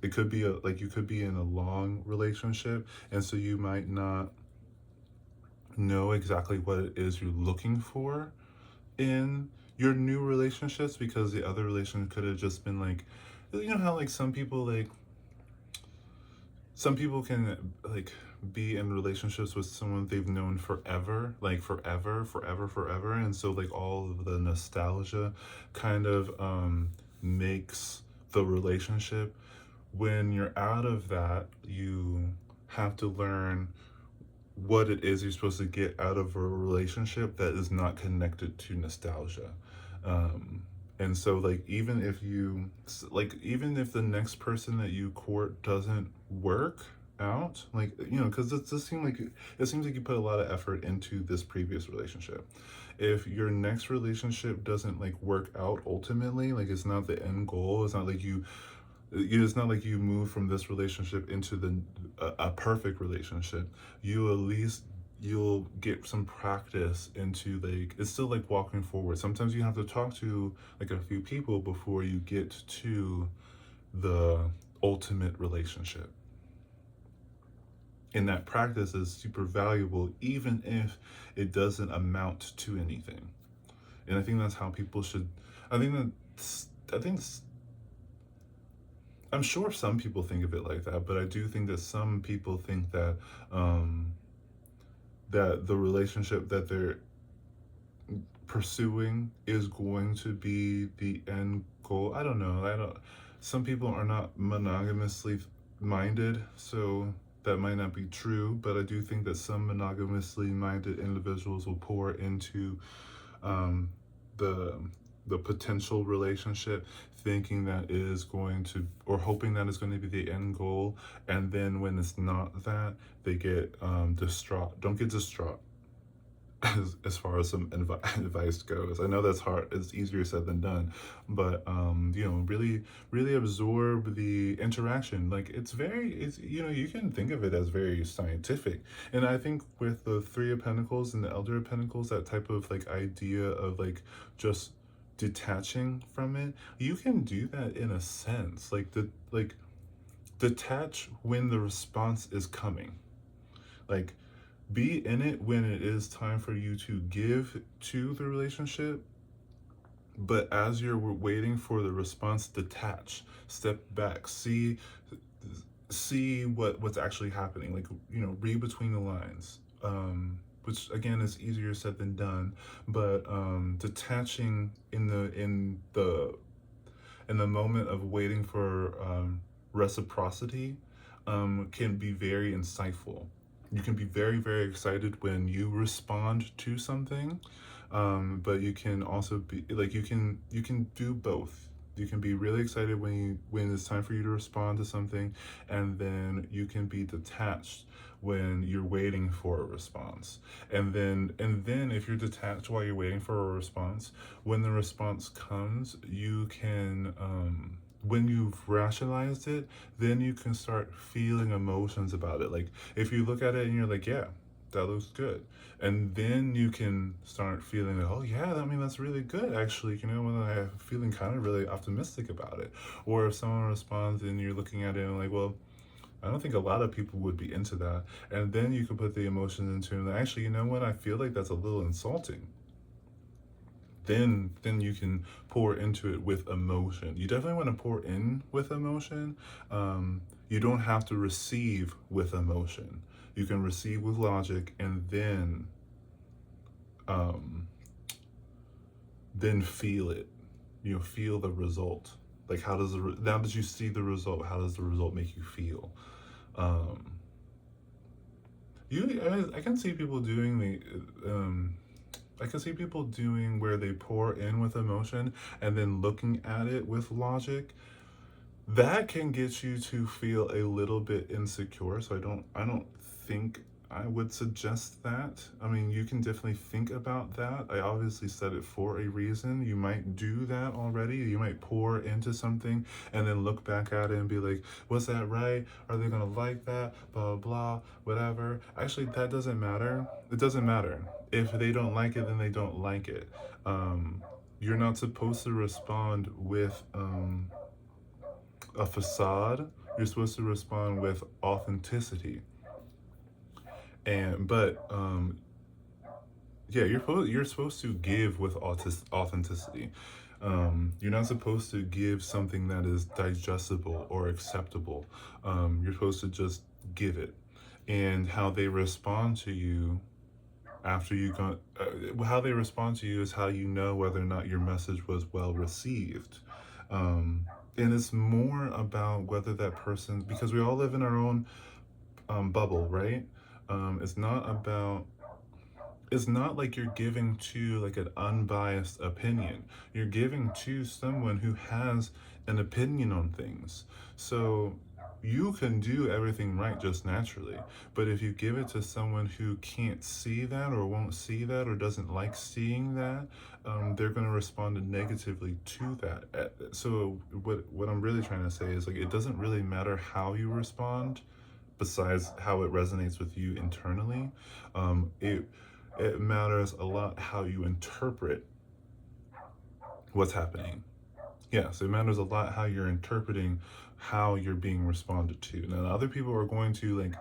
It could be like you could be in a long relationship, and so you might not know exactly what it is you're looking for in your new relationships, because the other relationship could have just been like, how like some people can like be in relationships with someone they've known forever, like forever, forever, forever, and so like all of the nostalgia kind of makes the relationship. When you're out of that, you have to learn what it is you're supposed to get out of a relationship that is not connected to nostalgia. Um, and so like even if the next person that you court doesn't work out, like, because it seems like you put a lot of effort into this previous relationship. If your next relationship doesn't like work out ultimately, like it's not the end goal, it's not like you move from this relationship into a perfect relationship. You at least you'll get some practice into, like, it's still like walking forward. Sometimes you have to talk to like a few people before you get to the ultimate relationship. And that practice is super valuable, even if it doesn't amount to anything. And I think that's how people should. I think I think I'm sure some people think of it like that, but I do think that some people think that that the relationship that they're pursuing is going to be the end goal. I don't know. I don't. Some people are not monogamously minded, so that might not be true. But I do think that some monogamously minded individuals will pour into um, the the potential relationship, thinking that is going to, or hoping that is going to be the end goal, and then when it's not that, they get distraught. Don't get distraught. As far as some advice goes, I know that's hard. It's easier said than done, but really, really absorb the interaction. Like it's you can think of it as very scientific, and I think with the Three of Pentacles and the Elder of Pentacles, that type of like idea of like just detaching from it, you can do that in a sense. Like detach when the response is coming. Like be in it when it is time for you to give to the relationship, but as you're waiting for the response, detach, step back, see what's actually happening, like, read between the lines, which again is easier said than done, but detaching in the moment of waiting for reciprocity can be very insightful. You can be very, very excited when you respond to something, but you can also be like you can do both. You can be really excited when it's time for you to respond to something, and then you can be detached when you're waiting for a response. And then if you're detached while you're waiting for a response, when the response comes, you can when you've rationalized it, then you can start feeling emotions about it. Like if you look at it and you're like, yeah, that looks good. And then you can start feeling like, oh yeah, I mean that's really good actually. When I'm feeling kind of really optimistic about it. Or if someone responds and you're looking at it and like, well, I don't think a lot of people would be into that. And then you can put the emotions into it. And actually, you know what? I feel like that's a little insulting. Then you can pour into it with emotion. You definitely want to pour in with emotion. You don't have to receive with emotion. You can receive with logic, and then um, then feel it. Feel the result. Like, how does now that you see the result, how does the result make you feel? Um, I can see people doing I can see people doing where they pour in with emotion and then looking at it with logic. That can get you to feel a little bit insecure. So I don't think I would suggest that. I mean, you can definitely think about that. I obviously said it for a reason. You might do that already. You might pour into something and then look back at it and be like, was that right? Are they gonna like that? Blah blah blah, whatever. Actually, that doesn't matter. It doesn't matter. If they don't like it, then they don't like it. Um, you're not supposed to respond with a facade. You're supposed to respond with authenticity. But yeah, you're supposed to give with authenticity. You're not supposed to give something that is digestible or acceptable. You're supposed to just give it, and how they respond to you after you go how they respond to you is how you know whether or not your message was well received. And it's more about whether that person, because we all live in our own bubble, right? It's not about, it's not like you're giving to like an unbiased opinion. You're giving to someone who has an opinion on things. So you can do everything right just naturally. But if you give it to someone who can't see that or won't see that or doesn't like seeing that, they're going to respond negatively to that. So what I'm really trying to say is, like, it doesn't really matter how you respond, besides how it resonates with you internally. It matters a lot how you interpret what's happening. Yes, it matters a lot how you're interpreting how you're being responded to. Now, other people are going to, like,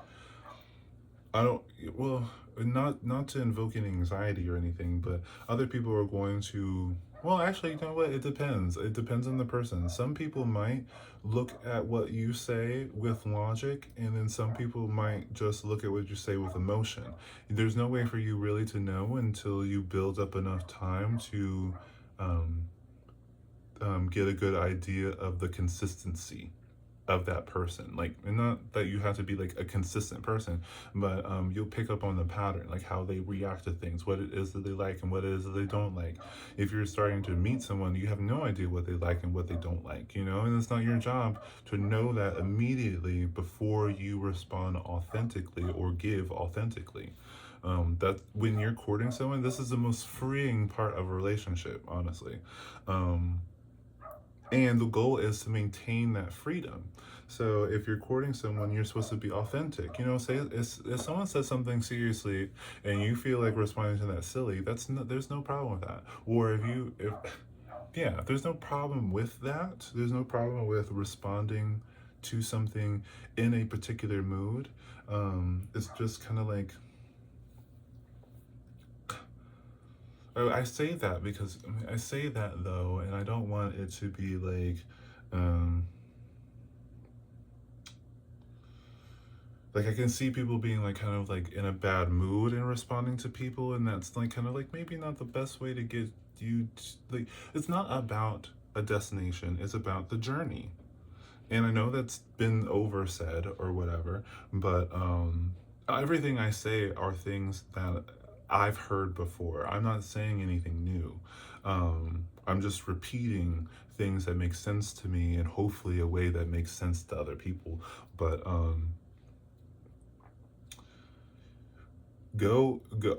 I don't, well, not to invoke any anxiety or anything, but other people are going to, well, actually, you know what? It depends. It depends on the person. Some people might look at what you say with logic, and then some people might just look at what you say with emotion. There's no way for you really to know until you build up enough time to um, get a good idea of the consistency of that person. Like, and not that you have to be like a consistent person, but you'll pick up on the pattern, like how they react to things, what it is that they like and what it is that they don't like. If you're starting to meet someone, you have no idea what they like and what they don't like, and it's not your job to know that immediately before you respond authentically or give authentically. That when you're courting someone, this is the most freeing part of a relationship, honestly. um, and the goal is to maintain that freedom. So if you're courting someone, you're supposed to be authentic. Say if someone says something seriously and you feel like responding to that silly, there's no problem with that. Or if yeah, there's no problem with that. There's no problem with responding to something in a particular mood. It's just kind of like, oh, I say that because I say that though, and I don't want it to be um, like I can see people being like kind of like in a bad mood and responding to people, and that's like kind of like maybe not the best way to get you. Like, it's not about a destination; it's about the journey. And I know that's been oversaid or whatever, but everything I say are things that I've heard before. I'm not saying anything new. I'm just repeating things that make sense to me, and hopefully a way that makes sense to other people. But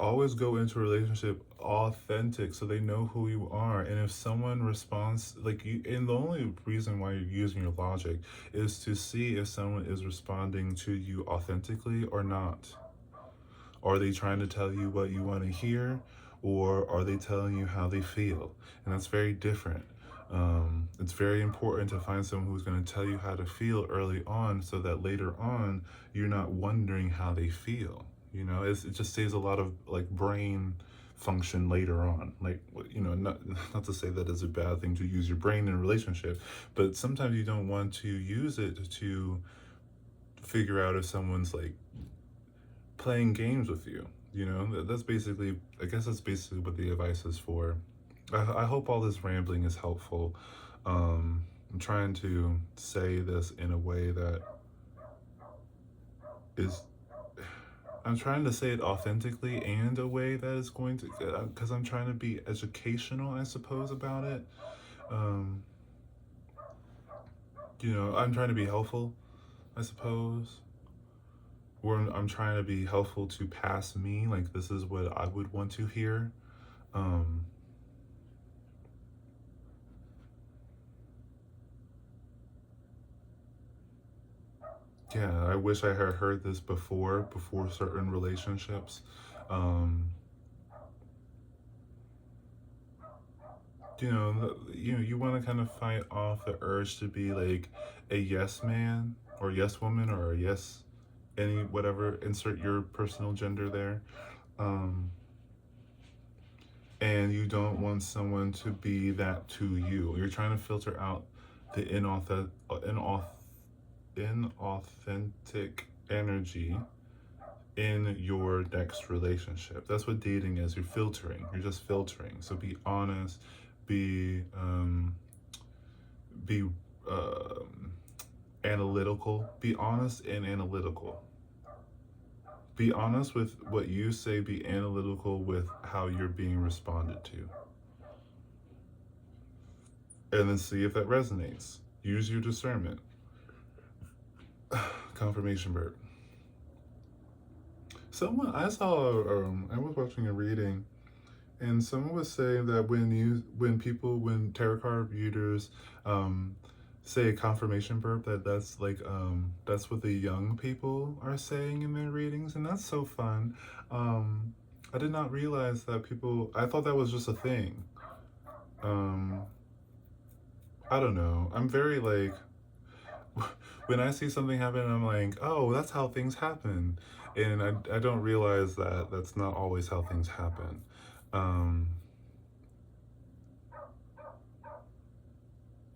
always go into a relationship authentic, so they know who you are. And if someone responds like you, and the only reason why you're using your logic is to see if someone is responding to you authentically or not. Are they trying to tell you what you want to hear, or are they telling you how they feel? And that's very different. It's very important to find someone who's going to tell you how to feel early on, so that later on you're not wondering how they feel. It just saves a lot of like brain function later on. Like, not to say that it's a bad thing to use your brain in a relationship, but sometimes you don't want to use it to figure out if someone's like playing games with you. You know, that's basically, I guess that's basically what the advice is for. I hope all this rambling is helpful. I'm trying to say this in a way that is, I'm trying to say it authentically and a way that is going to, because I'm trying to be educational, I suppose, about it. Um, you know, I'm trying to be helpful, I suppose. Or I'm trying to be helpful to past me, like this is what I would want to hear. Um, yeah, I wish I had heard this before certain relationships. Um, you want to kind of fight off the urge to be like a yes man or yes woman or a yes any whatever, insert your personal gender there. Um, and you don't want someone to be that to you. You're trying to filter out the inauthentic energy in your next relationship. That's what dating is. You're filtering. You're just filtering. So be honest. Be um, analytical. Be honest and analytical. Be honest with what you say. Be analytical with how you're being responded to, and then see if that resonates. Use your discernment. Confirmation burp. Someone I saw. I was watching a reading, and someone was saying that when tarot card readers, um, say a confirmation burp, that's what the young people are saying in their readings, and that's so fun. Um, I did not realize that people. I thought that was just a thing. Um, I don't know. I'm very like when I see something happen, I'm like, oh, that's how things happen. And I don't realize that that's not always how things happen. Um,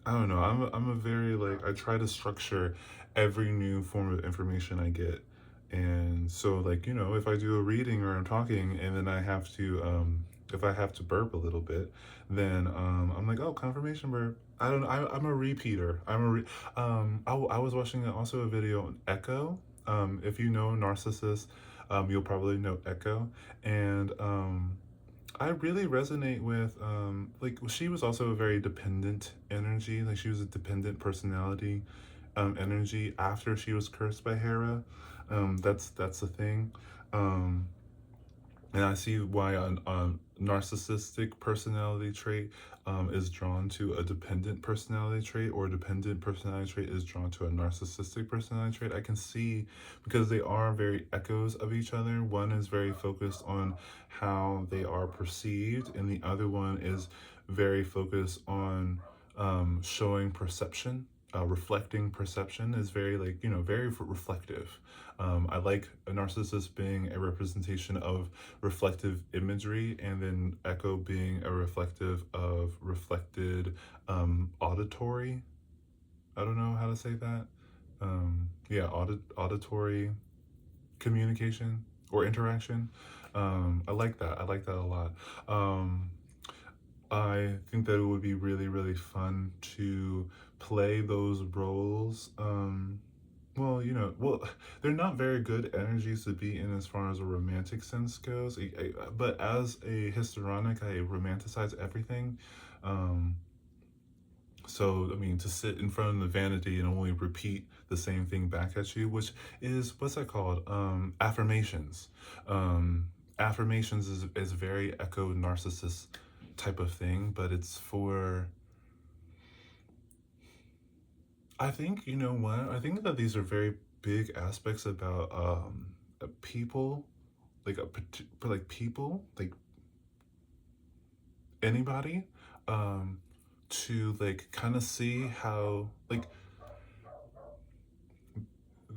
I don't know. I'm a very like I try to structure every new form of information I get. And so like, if I do a reading or I'm talking and then I have to if I have to burp a little bit, then I'm like, oh, confirmation burp. I don't know. I'm a repeater. I was watching also a video on Echo. If you know Narcissist, you'll probably know Echo. And I really resonate with like she was also a very dependent energy. Like she was a dependent personality energy after she was cursed by Hera. That's the thing. Um, and I see why a narcissistic personality trait is drawn to a dependent personality trait, or a dependent personality trait is drawn to a narcissistic personality trait. I can see because they are very echoes of each other. One is very focused on how they are perceived, and the other one is very focused on showing perception. Reflecting perception is very very reflective. I like a narcissist being a representation of reflective imagery, and then echo being a reflective of reflected auditory. I don't know how to say that. Yeah, auditory communication or interaction. I like that. I like that a lot. Um, I think that it would be really, really fun to play those roles. They're not very good energies to be in as far as a romantic sense goes. But as a histrionic, I romanticize everything. Um, so, I mean, to sit in front of the vanity and only repeat the same thing back at you, which is, what's that called? Affirmations. Um, affirmations is very echo narcissist type of thing, but it's for, I think, you know what? I think that these are very big aspects about people, like people, like anybody, um, to like kind of see how like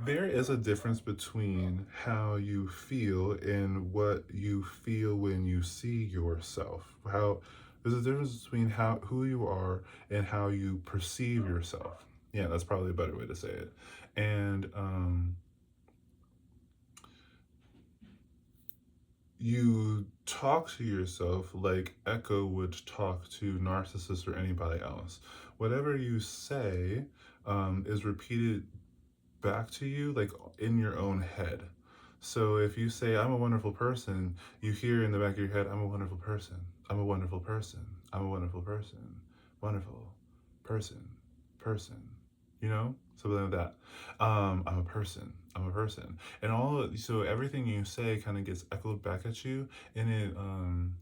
there is a difference between how you feel and what you feel when you see yourself. How there's a difference between how who you are and how you perceive yourself. Yeah, that's probably a better way to say it. And you talk to yourself like Echo would talk to Narcissus or anybody else. Whatever you say is repeated back to you, like in your own head. So if you say, I'm a wonderful person, you hear in the back of your head, I'm a wonderful person. I'm a wonderful person. I'm a wonderful person. Wonderful person. Person. You know? Something like that. I'm a person. I'm a person. And so everything you say kind of gets echoed back at you, and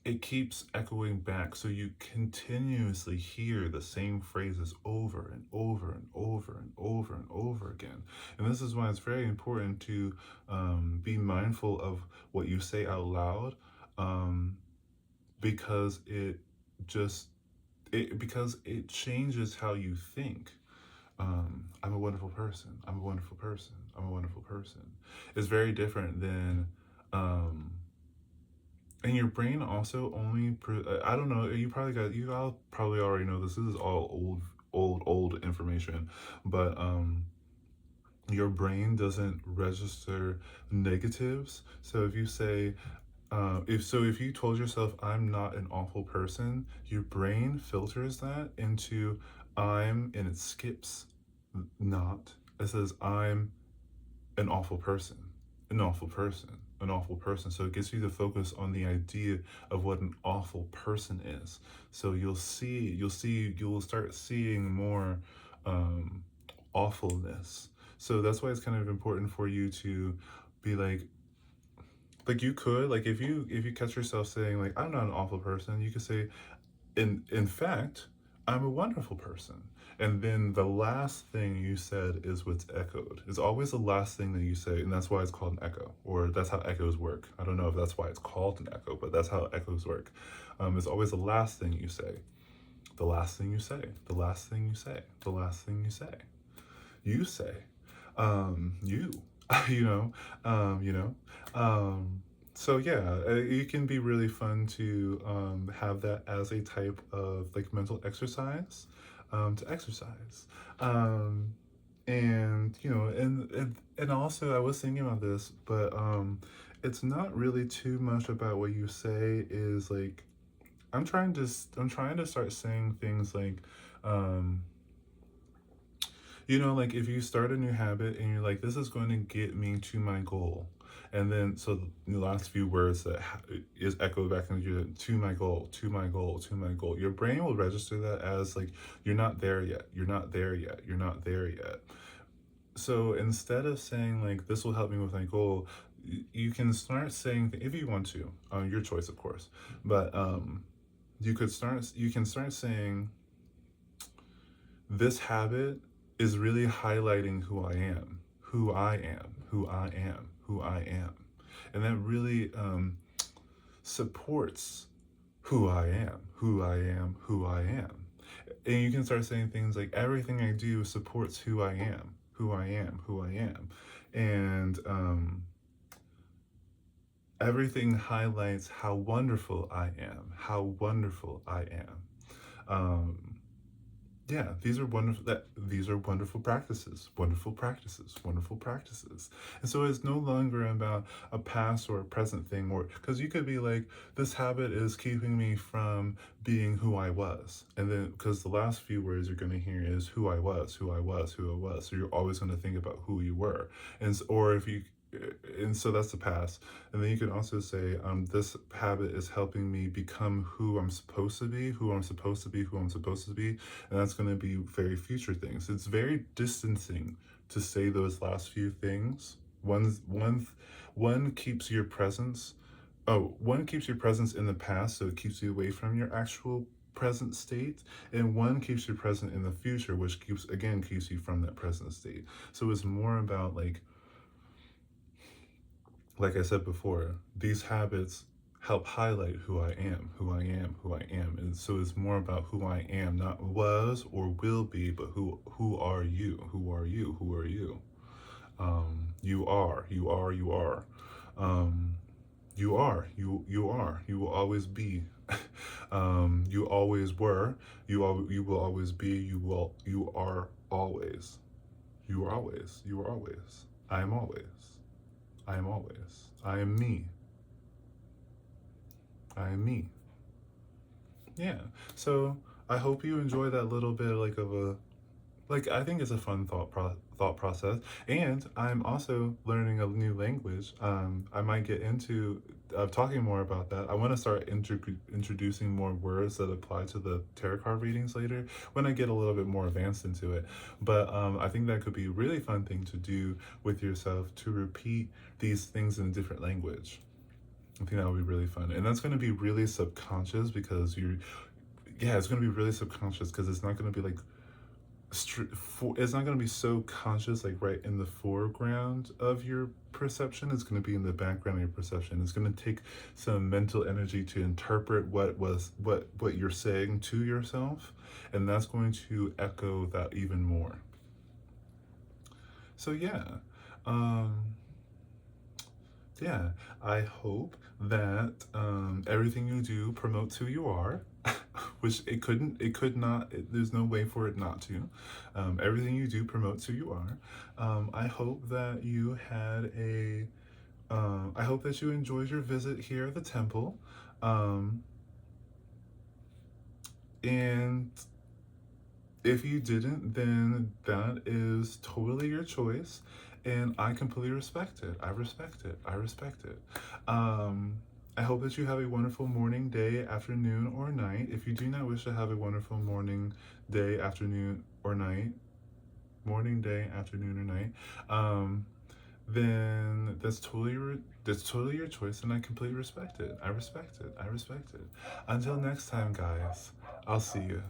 it keeps echoing back, so you continuously hear the same phrases over and over and over and over and over again. And this is why it's very important to be mindful of what you say out loud, um, because just because it changes how you think. I'm a wonderful person. I'm a wonderful person. I'm a wonderful person. It's very different than um, and your brain also I don't know, you all probably already know this. This is all old information, but your brain doesn't register negatives. So if you say, if you told yourself I'm not an awful person, your brain filters that into and it skips not. It says I'm an awful person, an awful person, an awful person. So it gets you to focus on the idea of what an awful person is. So you'll start seeing more um, awfulness. So that's why it's kind of important for you to be you could, like, if you catch yourself saying like I'm not an awful person, you could say, in fact, I'm a wonderful person. And then the last thing you said is what's echoed. It's always the last thing that you say, and that's why it's called an echo, or that's how echoes work. I don't know if that's why it's called an echo, but that's how echoes work. It's always the last thing you say, the last thing you say, the last thing you say, the last thing you say. You say, you, you know, you know. So yeah, it can be really fun to have that as a type of like mental exercise, to exercise. Um, and and also I was thinking about this, but it's not really too much about what you say. Is like I'm trying to start saying things like, um, like if you start a new habit and you're like, this is going to get me to my goal. And then, so the last few words is echoed back into you, to my goal, to my goal, to my goal. Your brain will register that as like, you're not there yet, you're not there yet, you're not there yet. So instead of saying like, this will help me with my goal, you can start saying, if you want to, your choice, of course, but you can start saying, this habit is really highlighting who I am, who I am, who I am, who I am. And that really supports who I am, who I am, who I am. And you can start saying things like, everything I do supports who I am, who I am, who I am. And everything highlights how wonderful I am, how wonderful I am. Yeah, these are wonderful practices, wonderful practices, wonderful practices. And so it's no longer about a past or a present thing, or because you could be like, this habit is keeping me from being who I was. And then because the last few words you're going to hear is who I was, who I was, who I was. So you're always going to think about who you were. Or if you and so that's the past. And then you can also say, this habit is helping me become who I'm supposed to be, who I'm supposed to be, who I'm supposed to be. And that's going to be very future things. It's very distancing to say those last few things. One keeps your presence. One keeps your presence in the past, so it keeps you away from your actual present state, and one keeps you present in the future, which keeps you from that present state. So it's more about like I said before, these habits help highlight who I am, who I am, who I am. And so it's more about who I am, not was or will be, but who are you? Who are you? Who are you? You are, you are, you are. You are, you are, you will always be. You always were, you will always be, you are always. You are always, you are always. I am always. I am always. I am me. I am me. Yeah. So I hope you enjoy that little bit like of a like I think it's a fun thought process, and I'm also learning a new language. I might get into talking more about that. I want to start introducing more words that apply to the tarot card readings later when I get a little bit more advanced into it. But I think that could be a really fun thing to do with yourself, to repeat these things in a different language. I think that would be really fun, and that's going to be really subconscious because yeah, it's going to be really subconscious because it's not going to be like it's not going to be so conscious like right in the foreground of your perception. It's going to be in the background of your perception. It's going to take some mental energy to interpret what you're saying to yourself, and that's going to echo that even more. So um yeah, I hope that everything you do promotes who you are, which it could not, there's no way for it not to. Everything you do promotes who you are. I hope that you had I hope that you enjoyed your visit here at the temple. Um, and if you didn't, then that is totally your choice, and I completely respect it. I respect it. I respect it. Um, I hope that you have a wonderful morning, day, afternoon, or night. If you do not wish to have a wonderful morning, day, afternoon, or night, morning, day, afternoon, or night, then that's totally your choice, and I completely respect it. I respect it. I respect it. Until next time, guys, I'll see you.